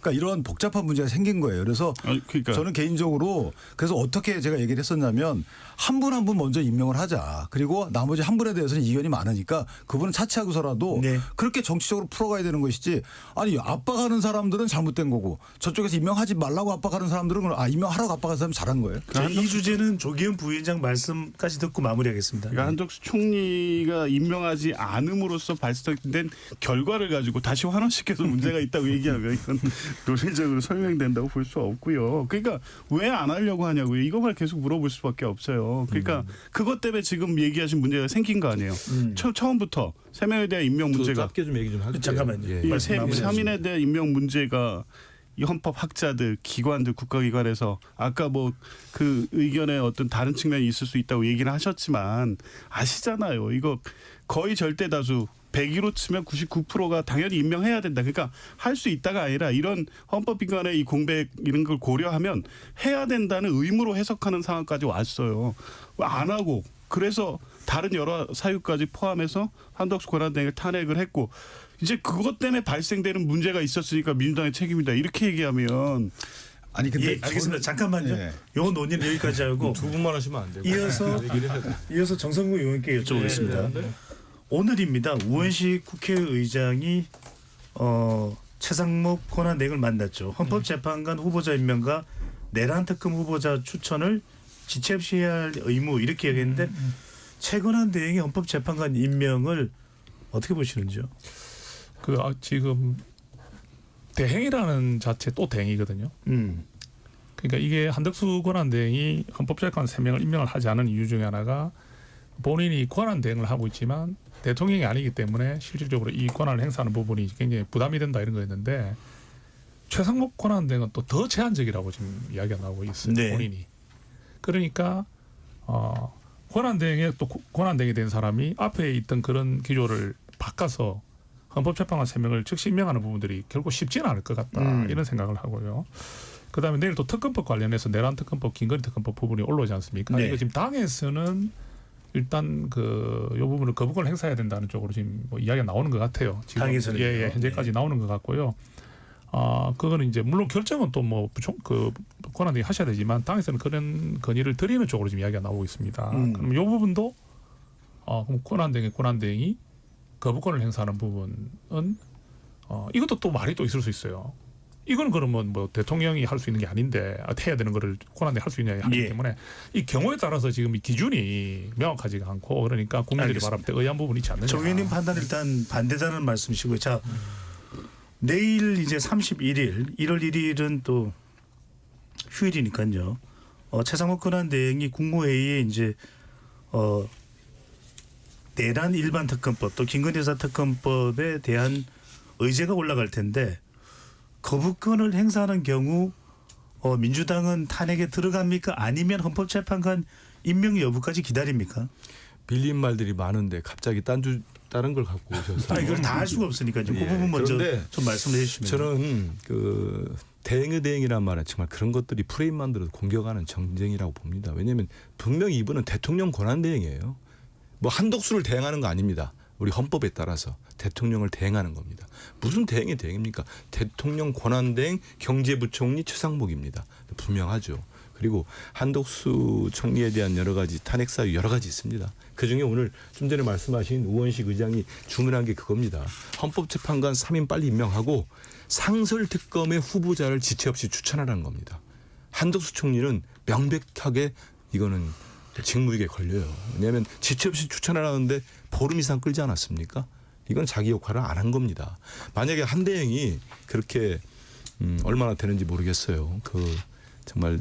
그러니까 이런 복잡한 문제가 생긴 거예요. 그래서 그러니까. 저는 개인적으로 그래서 어떻게 제가 얘기를 했었냐면 한 분 한 분 먼저 임명을 하자. 그리고 나머지 한 분에 대해서는 이견이 많으니까 그분은 차치하고서라도 네. 그렇게 정치적으로 풀어가야 되는 것이지 아니 압박하는 사람들은 잘못된 거고 저쪽에서 임명하지 말라고 압박하는 사람들은 임명하라고 압박하는 사람이 잘한 거예요. 자, 이 주제는 조기현 부위원장 말씀까지 듣고 마무리하겠습니다. 그러니까 한덕수 총리가 임명하지 않음으로써 발생된 결과를 가지고 다시 환원시켜서 문제가 있다고 얘기하면 이건 논리적으로 설명된다고 볼 수 없고요. 그러니까 왜 안 하려고 하냐고요. 이것만 계속 물어볼 수밖에 없어요. 그러니까 그것 때문에 지금 얘기하신 문제가 생긴 거 아니에요. 처음부터 3명에 대한 임명 문제가. 짧게 좀 얘기 좀 할게요. 잠깐만요. 예. 3인에 대한 임명 문제가 이 헌법학자들, 기관들, 국가기관에서 아까 뭐 그 의견에 어떤 다른 측면이 있을 수 있다고 얘기를 하셨지만 아시잖아요. 이거 거의 절대 다수 100위로 치면 99%가 당연히 임명해야 된다. 그러니까 할 수 있다가 아니라 이런 헌법기관의 이 공백 이런 걸 고려하면 해야 된다는 의무로 해석하는 상황까지 왔어요. 안 하고 그래서 다른 여러 사유까지 포함해서 한덕수 권한대행을 탄핵을 했고 이제 그것 때문에 발생되는 문제가 있었으니까 민주당의 책임이다. 이렇게 얘기하면 아니 근데 예, 알겠습니다. 잠깐만요. 예. 요 논의는 여기까지 하고 두 분만 하시면 안 되고. 이어서 정성구 의원께 여쭤보겠습니다. 오늘입니다. 우원식 국회의장이 최상목 권한대행을 만났죠. 헌법재판관 후보자 임명과 내란 특검 후보자 추천을 지체 없이 해야 할 의무 이렇게 얘기했는데 최 권한대행이 헌법재판관 임명을 어떻게 보시는지요? 지금 대행이라는 자체 또 대행이거든요. 그러니까 이게 한덕수 권한대행이 헌법재판관 3명을 임명을 하지 않은 이유 중에 하나가 본인이 권한대행을 하고 있지만 대통령이 아니기 때문에 실질적으로 이 권한을 행사하는 부분이 굉장히 부담이 된다 이런 거였는데 최상목 권한대행은 또 더 제한적이라고 지금 이야기가 나오고 있어요. 네. 본인이. 그러니까 권한대행에 또 권한대행이 된 사람이 앞에 있던 그런 기조를 바꿔서 헌법재판관 3명을 즉시 임명하는 부분들이 결국 쉽지는 않을 것 같다 이런 생각을 하고요. 그다음에 내일 또 특검법 관련해서 내란 특검법, 김건희 특검법 부분이 올라오지 않습니까? 네. 이거 지금 당에서는 일단 요 부분을 거부권을 행사해야 된다는 쪽으로 지금 뭐 이야기가 나오는 것 같아요. 지금 당에서는요? 현재까지 나오는 것 같고요. 그거는 이제 물론 결정은 또 뭐 권한대행이 하셔야 되지만 당에서는 그런 건의를 드리는 쪽으로 지금 이야기가 나오고 있습니다. 그럼 이 부분도 그럼 권한대행이 거부권을 행사하는 부분은 이것도 또 말이 또 있을 수 있어요. 이거는 그러면 뭐 대통령이 할 수 있는 게 아닌데 해야 되는 거를 권한대행이 할 수 있냐 하기 때문에 이 경우에 따라서 지금 이 기준이 명확하지가 않고 그러니까 국민들이 말할 때 의아한 부분이 있지 않느냐. 정 의원님 판단 일단 반대다는 말씀이시고요. 자, 내일 이제 31일, 1월 1일은 또 휴일이니까요. 최상목 권한대행이 국무회의에 이제 내란 일반 특검법 또 김건희 여사 특검법에 대한 의제가 올라갈 텐데 거부권을 행사하는 경우 민주당은 탄핵에 들어갑니까? 아니면 헌법재판관 임명 여부까지 기다립니까? 빌린 말들이 많은데 갑자기 다른 걸 갖고 오셔서. 이걸 다 할 수가 없으니까요. 그 부분 먼저 좀 말씀해 주시면. 저는 그 대행의 대행이란 말은 정말 그런 것들이 프레임 만들어서 공격하는 정쟁이라고 봅니다. 왜냐하면 분명히 이분은 대통령 권한 대행이에요. 뭐 한덕수를 대행하는 거 아닙니다. 우리 헌법에 따라서 대통령을 대행하는 겁니다. 무슨 대행이 대행입니까? 대통령 권한대행 경제부총리 최상목입니다. 분명하죠. 그리고 한덕수 총리에 대한 여러 가지 탄핵 사유 여러 가지 있습니다. 그중에 오늘 좀 전에 말씀하신 우원식 의장이 주문한 게 그겁니다. 헌법재판관 3인 빨리 임명하고 상설특검의 후보자를 지체 없이 추천하라는 겁니다. 한덕수 총리는 명백하게 이거는 직무유기에 걸려요. 왜냐하면 지체 없이 추천하라는데 보름 이상 끌지 않았습니까? 이건 자기 역할을 안 한 겁니다. 만약에 한 대행이 그렇게 얼마나 되는지 모르겠어요. 정말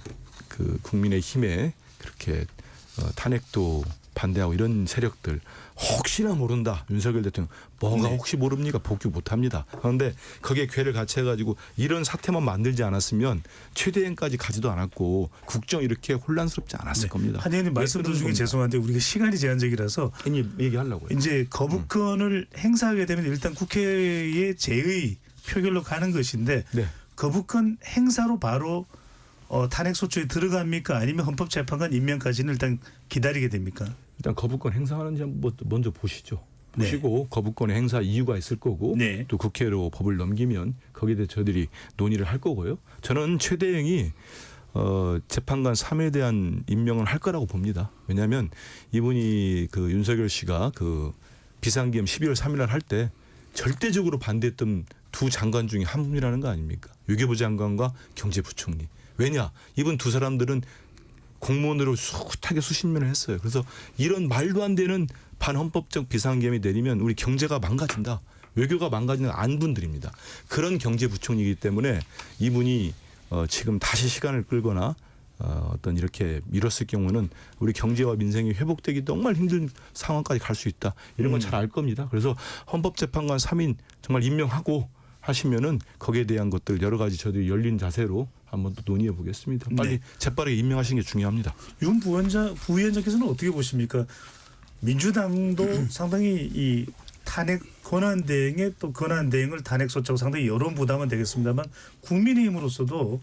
국민의 힘에 그렇게 탄핵도 반대하고 이런 세력들 혹시나 모른다. 윤석열 대통령 뭐가 혹시 모릅니까? 복귀 못합니다. 그런데 거기에 괴를 같이 해가지고 이런 사태만 만들지 않았으면 최대행까지 가지도 않았고 국정 이렇게 혼란스럽지 않았을 겁니다. 한 의원님 말씀 도중에 죄송한데 우리가 시간이 제한적이라서 얘기하려고요. 이제 거부권을 행사하게 되면 일단 국회의 제의 표결로 가는 것인데 네. 거부권 행사로 바로 탄핵 소추에 들어갑니까? 아니면 헌법재판관 임명까지는 일단 기다리게 됩니까? 일단 거부권 행사하는지 한번 먼저 보시죠. 네. 보시고 거부권의 행사 이유가 있을 거고 네. 또 국회로 법을 넘기면 거기에 대해 저희들이 논의를 할 거고요. 저는 최대행이 재판관 3에 대한 임명을 할 거라고 봅니다. 왜냐하면 이분이 그 윤석열 씨가 그 비상기염 12월 3일 날 할 때 절대적으로 반대했던 두 장관 중에 한 분이라는 거 아닙니까? 외교부 장관과 경제부총리. 왜냐? 이분 두 사람들은 공무원으로 숱하게 수십 년을 했어요. 그래서 이런 말도 안 되는 반헌법적 비상계엄이 내리면 우리 경제가 망가진다. 외교가 망가지는 안분들입니다. 그런 경제부총리이기 때문에 이분이 지금 다시 시간을 끌거나 어떤 이렇게 미뤘을 경우는 우리 경제와 민생이 회복되기 정말 힘든 상황까지 갈 수 있다. 이런 건 잘 알 겁니다. 그래서 헌법재판관 3인 정말 임명하고 하시면은 거기에 대한 것들 여러 가지 저희들이 열린 자세로 한번 또 논의해 보겠습니다. 빨리 네. 재빠르게 임명하시는 게 중요합니다. 윤 부위원장께서는 어떻게 보십니까? 민주당도 상당히 이 탄핵 권한 대행의 또 권한 대행을 탄핵 소추하고 상당히 여론 부담은 되겠습니다만 국민의힘으로서도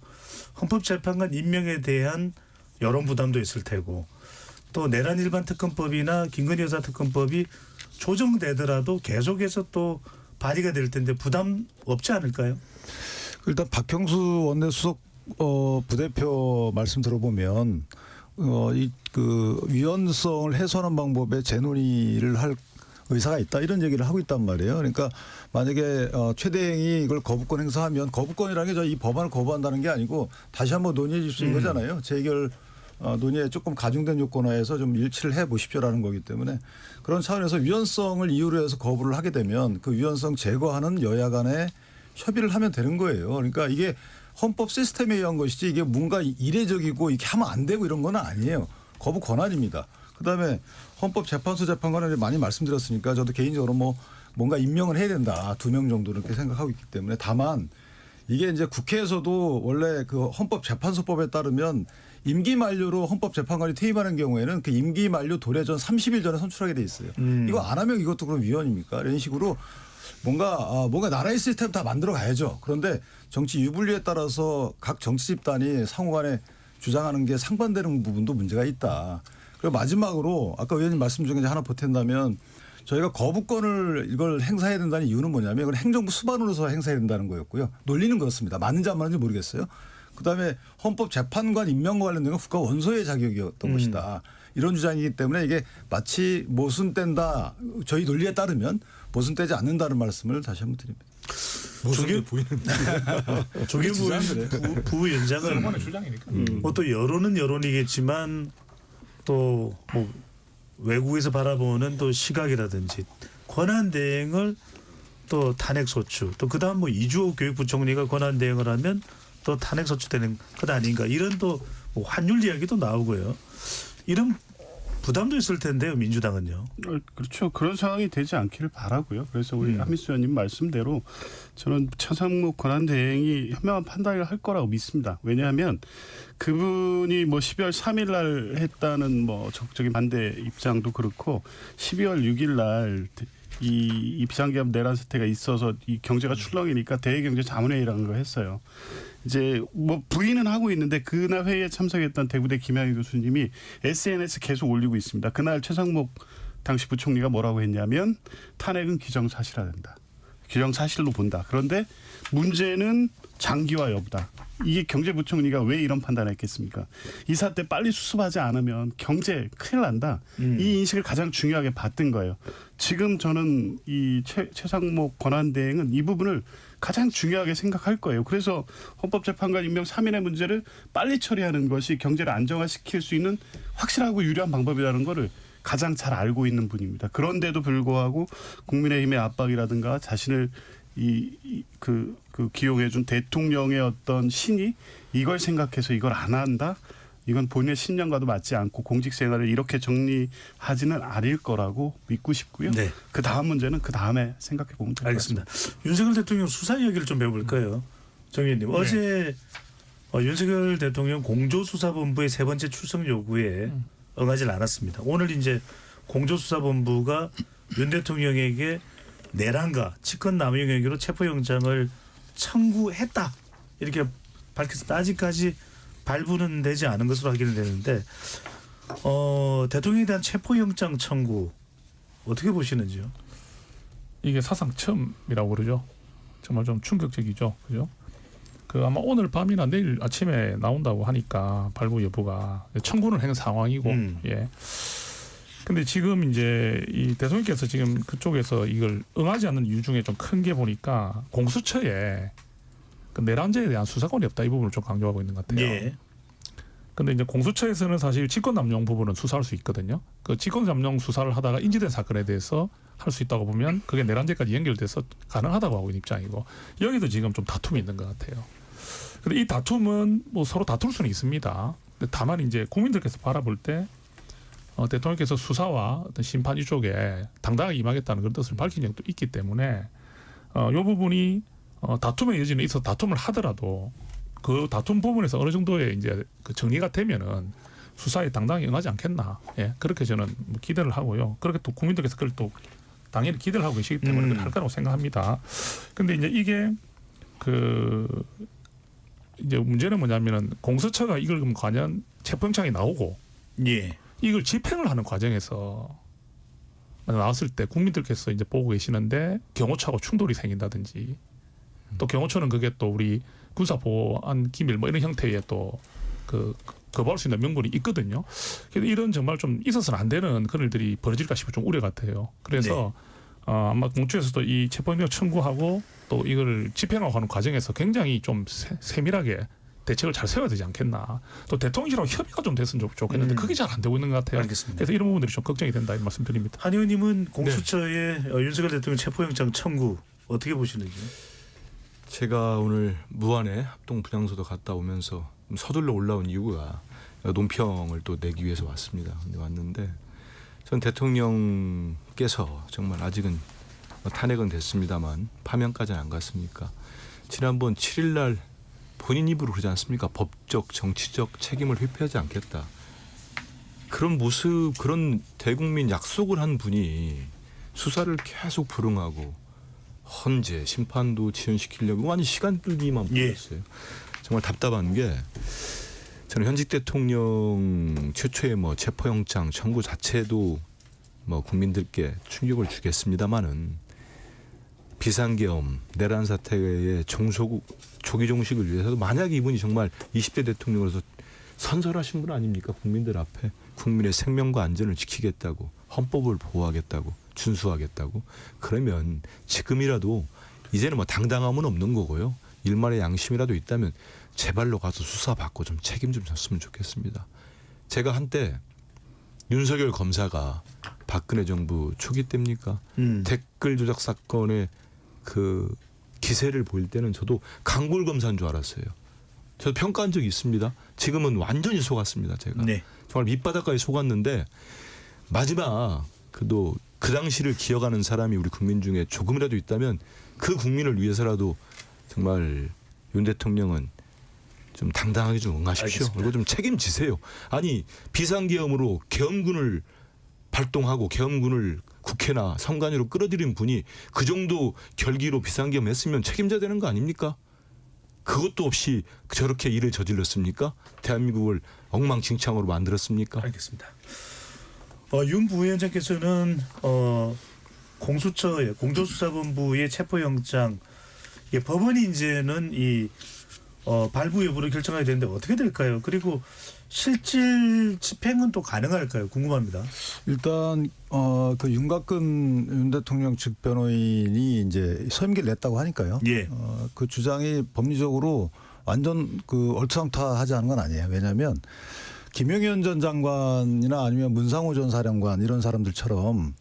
헌법재판관 임명에 대한 여론 부담도 있을 테고 또 내란 일반 특검법이나 김건희 여사 특검법이 조정되더라도 계속해서 또 발의가 될 텐데 부담 없지 않을까요? 일단 박형수 원내수석 부대표 말씀 들어보면 이 그 위헌성을 해소하는 방법에 재논의를 할 의사가 있다 이런 얘기를 하고 있단 말이에요. 그러니까 만약에 최대행이 이걸 거부권 행사하면 거부권이라는 게 이 법안을 거부한다는 게 아니고 다시 한번 논의해 줄 수 있는 거잖아요. 재결 논의에 조금 가중된 요건화해서 좀 일치를 해 보십시오라는 거기 때문에 그런 차원에서 위헌성을 이유로 해서 거부를 하게 되면 그 위헌성 제거하는 여야 간에 협의를 하면 되는 거예요. 그러니까 이게 헌법 시스템에 의한 것이지 이게 뭔가 이례적이고 이렇게 하면 안 되고 이런 건 아니에요. 거부 권한입니다. 그다음에 헌법재판소 재판관을 많이 말씀드렸으니까 저도 개인적으로 뭔가 임명을 해야 된다. 2명 정도 이렇게 생각하고 있기 때문에 다만 이게 이제 국회에서도 원래 그 헌법재판소법에 따르면 임기 만료로 헌법재판관이 퇴임하는 경우에는 그 임기 만료 도래 전 30일 전에 선출하게 돼 있어요. 이거 안 하면 이것도 그럼 위헌입니까? 이런 식으로 뭔가 나라의 시스템 다 만들어 가야죠. 그런데 정치 유불리에 따라서 각 정치 집단이 상호간에 주장하는 게 상반되는 부분도 문제가 있다. 그리고 마지막으로 아까 의원님 말씀 중에 하나 보탠다면 저희가 거부권을 이걸 행사해야 된다는 이유는 뭐냐면 이건 행정부 수반으로서 행사해야 된다는 거였고요. 논리는 그렇습니다. 맞는지 안 맞는지 모르겠어요. 그다음에 헌법재판관 임명과 관련된 건 국가 원소의 자격이었던 것이다. 이런 주장이기 때문에 이게 마치 모순된다. 저희 논리에 따르면 모순되지 않는다는 말씀을 다시 한번 드립니다. 조계 부위원장은 주장이니까. 또 여론은 여론이겠지만 또 뭐 외국에서 바라보는 또 시각이라든지 권한 대행을 또 탄핵 소추 또 그다음 뭐 이주호 교육부총리가 권한 대행을 하면 또 탄핵 소추되는 것 아닌가 이런 또 뭐 환율 이야기도 나오고요. 이런 부담도 있을 텐데요, 민주당은요. 그렇죠. 그런 상황이 되지 않기를 바라고요. 그래서 우리 한미수 의원님 말씀대로 저는 최상목 권한 대행이 현명한 판단을 할 거라고 믿습니다. 왜냐하면 그분이 뭐 12월 3일 날 했다는 뭐 적극적인 반대 입장도 그렇고 12월 6일 날 이 비상계엄 내란 사태가 있어서 이 경제가 출렁이니까 대외경제자문회의라는 걸 했어요. 이제 뭐 부인은 하고 있는데 그날 회의에 참석했던 대구대 김양희 교수님이 SNS 계속 올리고 있습니다. 그날 최상목 당시 부총리가 뭐라고 했냐면 탄핵은 기정사실화된다. 기정사실로 본다. 그런데 문제는 장기화 여부다. 이게 경제부총리가 왜 이런 판단을 했겠습니까? 이 사태 빨리 수습하지 않으면 경제 큰일 난다. 이 인식을 가장 중요하게 봤던 거예요. 지금 저는 이 최상목 권한대행은 이 부분을 가장 중요하게 생각할 거예요. 그래서 헌법재판관 임명 3인의 문제를 빨리 처리하는 것이 경제를 안정화시킬 수 있는 확실하고 유리한 방법이라는 거를 가장 잘 알고 있는 분입니다. 그런데도 불구하고 국민의힘의 압박이라든가 자신을 기용해준 대통령의 어떤 신이 이걸 생각해서 이걸 안 한다. 이건 본인의 신념과도 맞지 않고 공직 생활을 이렇게 정리하지는 않을 거라고 믿고 싶고요. 네. 그 다음 문제는 그 다음에 생각해 보면 될 것 같습니다. 알겠습니다. 윤석열 대통령 수사 이야기를 좀 해볼까요? 정 의원님. 어제 윤석열 대통령 공조수사본부의 3번째 출석 요구에 응하지 않았습니다. 오늘 이제 공조수사본부가 윤 대통령에게 내란과 직권 남용 혐의로 체포영장을 청구했다 이렇게 밝혔습니다. 아직까지 발부는 되지 않은 것으로 확인이 되는데 대통령에 대한 체포영장 청구 어떻게 보시는지요? 이게 사상 처음이라고 그러죠. 정말 좀 충격적이죠. 그죠? 그 아마 오늘 밤이나 내일 아침에 나온다고 하니까 발부 여부가 청구는 한 상황이고 예. 근데 지금 이제 이 대통령께서 지금 그쪽에서 이걸 응하지 않는 이유 중에 좀 큰 게 보니까 공수처에 그 내란죄에 대한 수사권이 없다 이 부분을 좀 강조하고 있는 것 같아요. 예. 근데 이제 공수처에서는 사실 직권남용 부분은 수사할 수 있거든요. 그 직권남용 수사를 하다가 인지된 사건에 대해서 할 수 있다고 보면 그게 내란죄까지 연결돼서 가능하다고 하고 있는 입장이고 여기도 지금 좀 다툼이 있는 것 같아요. 근데 이 다툼은 뭐 서로 다툴 수는 있습니다. 근데 다만 이제 국민들께서 바라볼 때 대통령께서 수사와 어떤 심판 이쪽에 당당하게 임하겠다는 그런 뜻을 밝힌 적도 있기 때문에 이 부분이 다툼의 여지는 있어 다툼을 하더라도 그 다툼 부분에서 어느 정도의 이제 그 정리가 되면은 수사에 당당히 응하지 않겠나. 예, 그렇게 저는 뭐 기대를 하고요. 그렇게 또 국민들께서 그걸 또 당연히 기대를 하고 계시기 때문에 할 거라고 생각합니다. 근데 이제 이게 그 이제 문제는 뭐냐면은 공수처가 이걸 그럼 과연 체포영장이 나오고 예. 이걸 집행을 하는 과정에서 나왔을 때 국민들께서 이제 보고 계시는데 경호처하고 충돌이 생긴다든지 또 경호처는 그게 또 우리 군사보안 기밀 뭐 이런 형태의 또 그 거부할 수 있는 명분이 있거든요. 그래서 이런 정말 좀 있어서는 안 되는 그런 일들이 벌어질까 싶어 좀 우려 같아요. 그래서 아마 공수처에서도 이 체포영장 청구하고 또 이걸 집행하고 하는 과정에서 굉장히 좀 세밀하게 대책을 잘 세워야 되지 않겠나. 또 대통령실하고 협의가 좀 됐으면 좋겠는데 그게 잘 안 되고 있는 것 같아요. 알겠습니다. 그래서 이런 부분들이 좀 걱정이 된다 이런 말씀드립니다. 한 의원님은 공수처의 윤석열 대통령 체포영장 청구 어떻게 보시는지요? 제가 오늘 무안에 합동 분향소도 갔다 오면서 서둘러 올라온 이유가 논평을 또 내기 위해서 왔습니다. 근데 왔는데 전 대통령께서 정말 아직은 탄핵은 됐습니다만 파면까지는 안 갔으니까 지난번 7일 날 본인 입으로 그러지 않습니까? 법적 정치적 책임을 회피하지 않겠다. 그런 모습 그런 대국민 약속을 한 분이 수사를 계속 불응하고 헌재 심판도 지연시키려고 완전 시간 끌기만 보였어요. 정말 답답한 게 저는 현직 대통령 최초의 뭐 체포영장 청구 자체도 뭐 국민들께 충격을 주겠습니다마는 비상계엄 내란 사태의 조기 종식을 위해서도 만약에 이분이 정말 20대 대통령으로서 선설하신 분 아닙니까? 국민들 앞에 국민의 생명과 안전을 지키겠다고 헌법을 보호하겠다고 준수하겠다고 그러면 지금이라도 이제는 뭐 당당함은 없는 거고요. 일말의 양심이라도 있다면 제발로 가서 수사받고 좀 책임 좀 졌으면 좋겠습니다. 제가 한때 윤석열 검사가 박근혜 정부 초기 때입니까? 댓글 조작 사건의 그 기세를 보일 때는 저도 강골 검사인 줄 알았어요. 저도 평가한 적이 있습니다. 지금은 완전히 속았습니다. 제가 정말 밑바닥까지 속았는데 마지막 그래도 그 당시를 기억하는 사람이 우리 국민 중에 조금이라도 있다면 그 국민을 위해서라도 정말 윤 대통령은 좀 당당하게 좀 응하십시오. 그리고 좀 책임지세요. 아니 비상계엄으로 계엄군을 발동하고 계엄군을 국회나 선관위로 끌어들인 분이 그 정도 결기로 비상계엄 했으면 책임져야 되는 거 아닙니까? 그것도 없이 저렇게 일을 저질렀습니까? 대한민국을 엉망진창으로 만들었습니까? 알겠습니다. 윤 부위원장께서는 공수처의 공조수사본부의 체포영장 법원이 이제는 이 발부 여부를 결정해야 되는데 어떻게 될까요? 그리고 실질 집행은 또 가능할까요? 궁금합니다. 일단 그 윤곽근 윤 대통령 측 변호인이 이제 서임기를 냈다고 하니까요. 그 주장이 법리적으로 완전 그 얼토당토하지 않은 건 아니에요. 왜냐하면 김영현 전 장관이나 아니면 문상호 전 사령관 이런 사람들처럼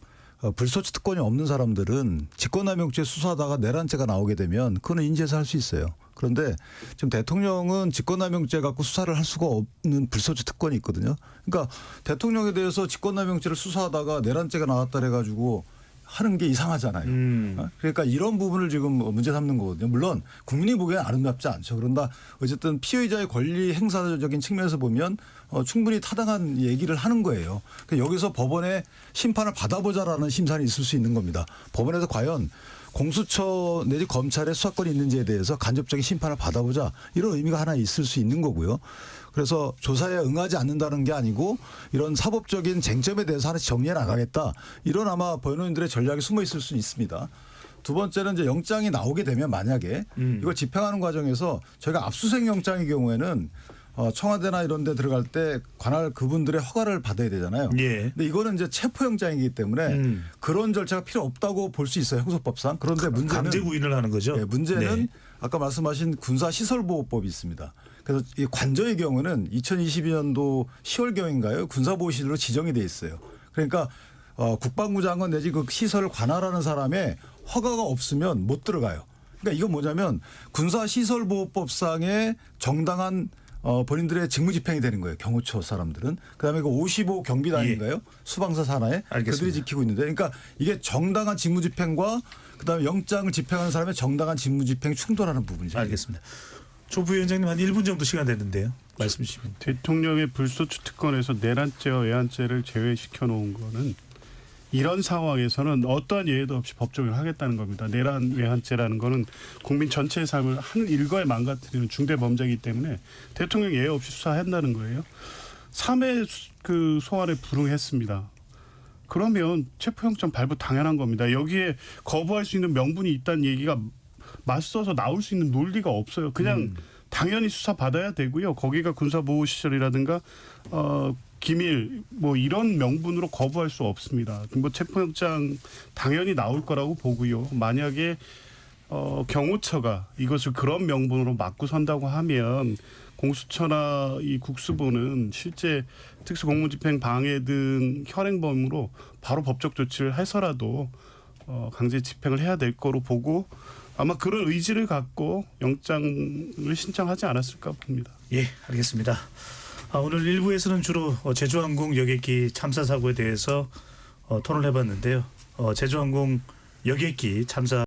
불소추 특권이 없는 사람들은 직권남용죄 수사하다가 내란죄가 나오게 되면 그거는 인지해서 할 수 있어요. 그런데 지금 대통령은 직권남용죄 갖고 수사를 할 수가 없는 불소추 특권이 있거든요. 그러니까 대통령에 대해서 직권남용죄를 수사하다가 내란죄가 나왔다 그래가지고 하는 게 이상하잖아요. 그러니까 이런 부분을 지금 문제 삼는 거거든요. 물론 국민이 보기엔 아름답지 않죠. 그런다 어쨌든 피의자의 권리 행사적인 측면에서 보면 충분히 타당한 얘기를 하는 거예요. 그러니까 여기서 법원에 심판을 받아보자라는 심산이 있을 수 있는 겁니다. 법원에서 과연 공수처 내지 검찰의 수사권이 있는지에 대해서 간접적인 심판을 받아보자 이런 의미가 하나 있을 수 있는 거고요. 그래서 조사에 응하지 않는다는 게 아니고 이런 사법적인 쟁점에 대해서 하나씩 정리해 나가겠다. 이런 아마 변호인들의 전략이 숨어 있을 수 있습니다. 두 번째는 이제 영장이 나오게 되면 만약에 이걸 집행하는 과정에서 저희가 압수수색 영장의 경우에는 청와대나 이런 데 들어갈 때 관할 그분들의 허가를 받아야 되잖아요. 예. 근데 이거는 이제 체포영장이기 때문에 그런 절차가 필요 없다고 볼 수 있어요. 형소법상. 그런데 문제는 강제 구인을 하는 거죠. 예, 문제는 네. 아까 말씀하신 군사시설보호법이 있습니다. 그래서 이 관저의 경우는 2022년도 10월경인가요? 군사보호시설로 지정이 돼 있어요. 그러니까 국방부 장관 내지 그 시설을 관할하는 사람의 허가가 없으면 못 들어가요. 그러니까 이건 뭐냐면 군사시설보호법상의 정당한 본인들의 직무집행이 되는 거예요. 경호처 사람들은. 그다음에 그 55 경비단인가요? 수방사 산하에 알겠습니다. 그들이 지키고 있는데, 그러니까 이게 정당한 직무집행과 그다음에 영장을 집행하는 사람의 정당한 직무집행이 충돌하는 부분이죠. 알겠습니다. 조 부위원장님 한 1분 정도 시간 됐는데요. 말씀 주시면. 대통령의 불소추 특권에서 내란죄와 외환죄를 제외시켜 놓은 거는 이런 상황에서는 어떠한 예외도 없이 법정을 하겠다는 겁니다. 내란 외환죄라는 거는 국민 전체의 삶을 한 일거에 망가뜨리는 중대 범죄이기 때문에 대통령 예외 없이 수사한다는 거예요. 3회 그 소환에 불응했습니다. 그러면 체포영장 발부 당연한 겁니다. 여기에 거부할 수 있는 명분이 있다는 얘기가 맞서서 나올 수 있는 논리가 없어요. 그냥 당연히 수사 받아야 되고요. 거기가 군사보호시설이라든가 기밀 뭐 이런 명분으로 거부할 수 없습니다. 뭐 체포영장 당연히 나올 거라고 보고요. 만약에 경호처가 이것을 그런 명분으로 맞고 선다고 하면 공수처나 이 국수부는 실제 특수공무집행 방해 등 현행범으로 바로 법적 조치를 해서라도 강제 집행을 해야 될 거로 보고 아마 그런 의지를 갖고 영장을 신청하지 않았을까 봅니다. 예, 알겠습니다. 오늘 1부에서는 주로 제주항공 여객기 참사 사고에 대해서 토론을 해봤는데요. 제주항공 여객기 참사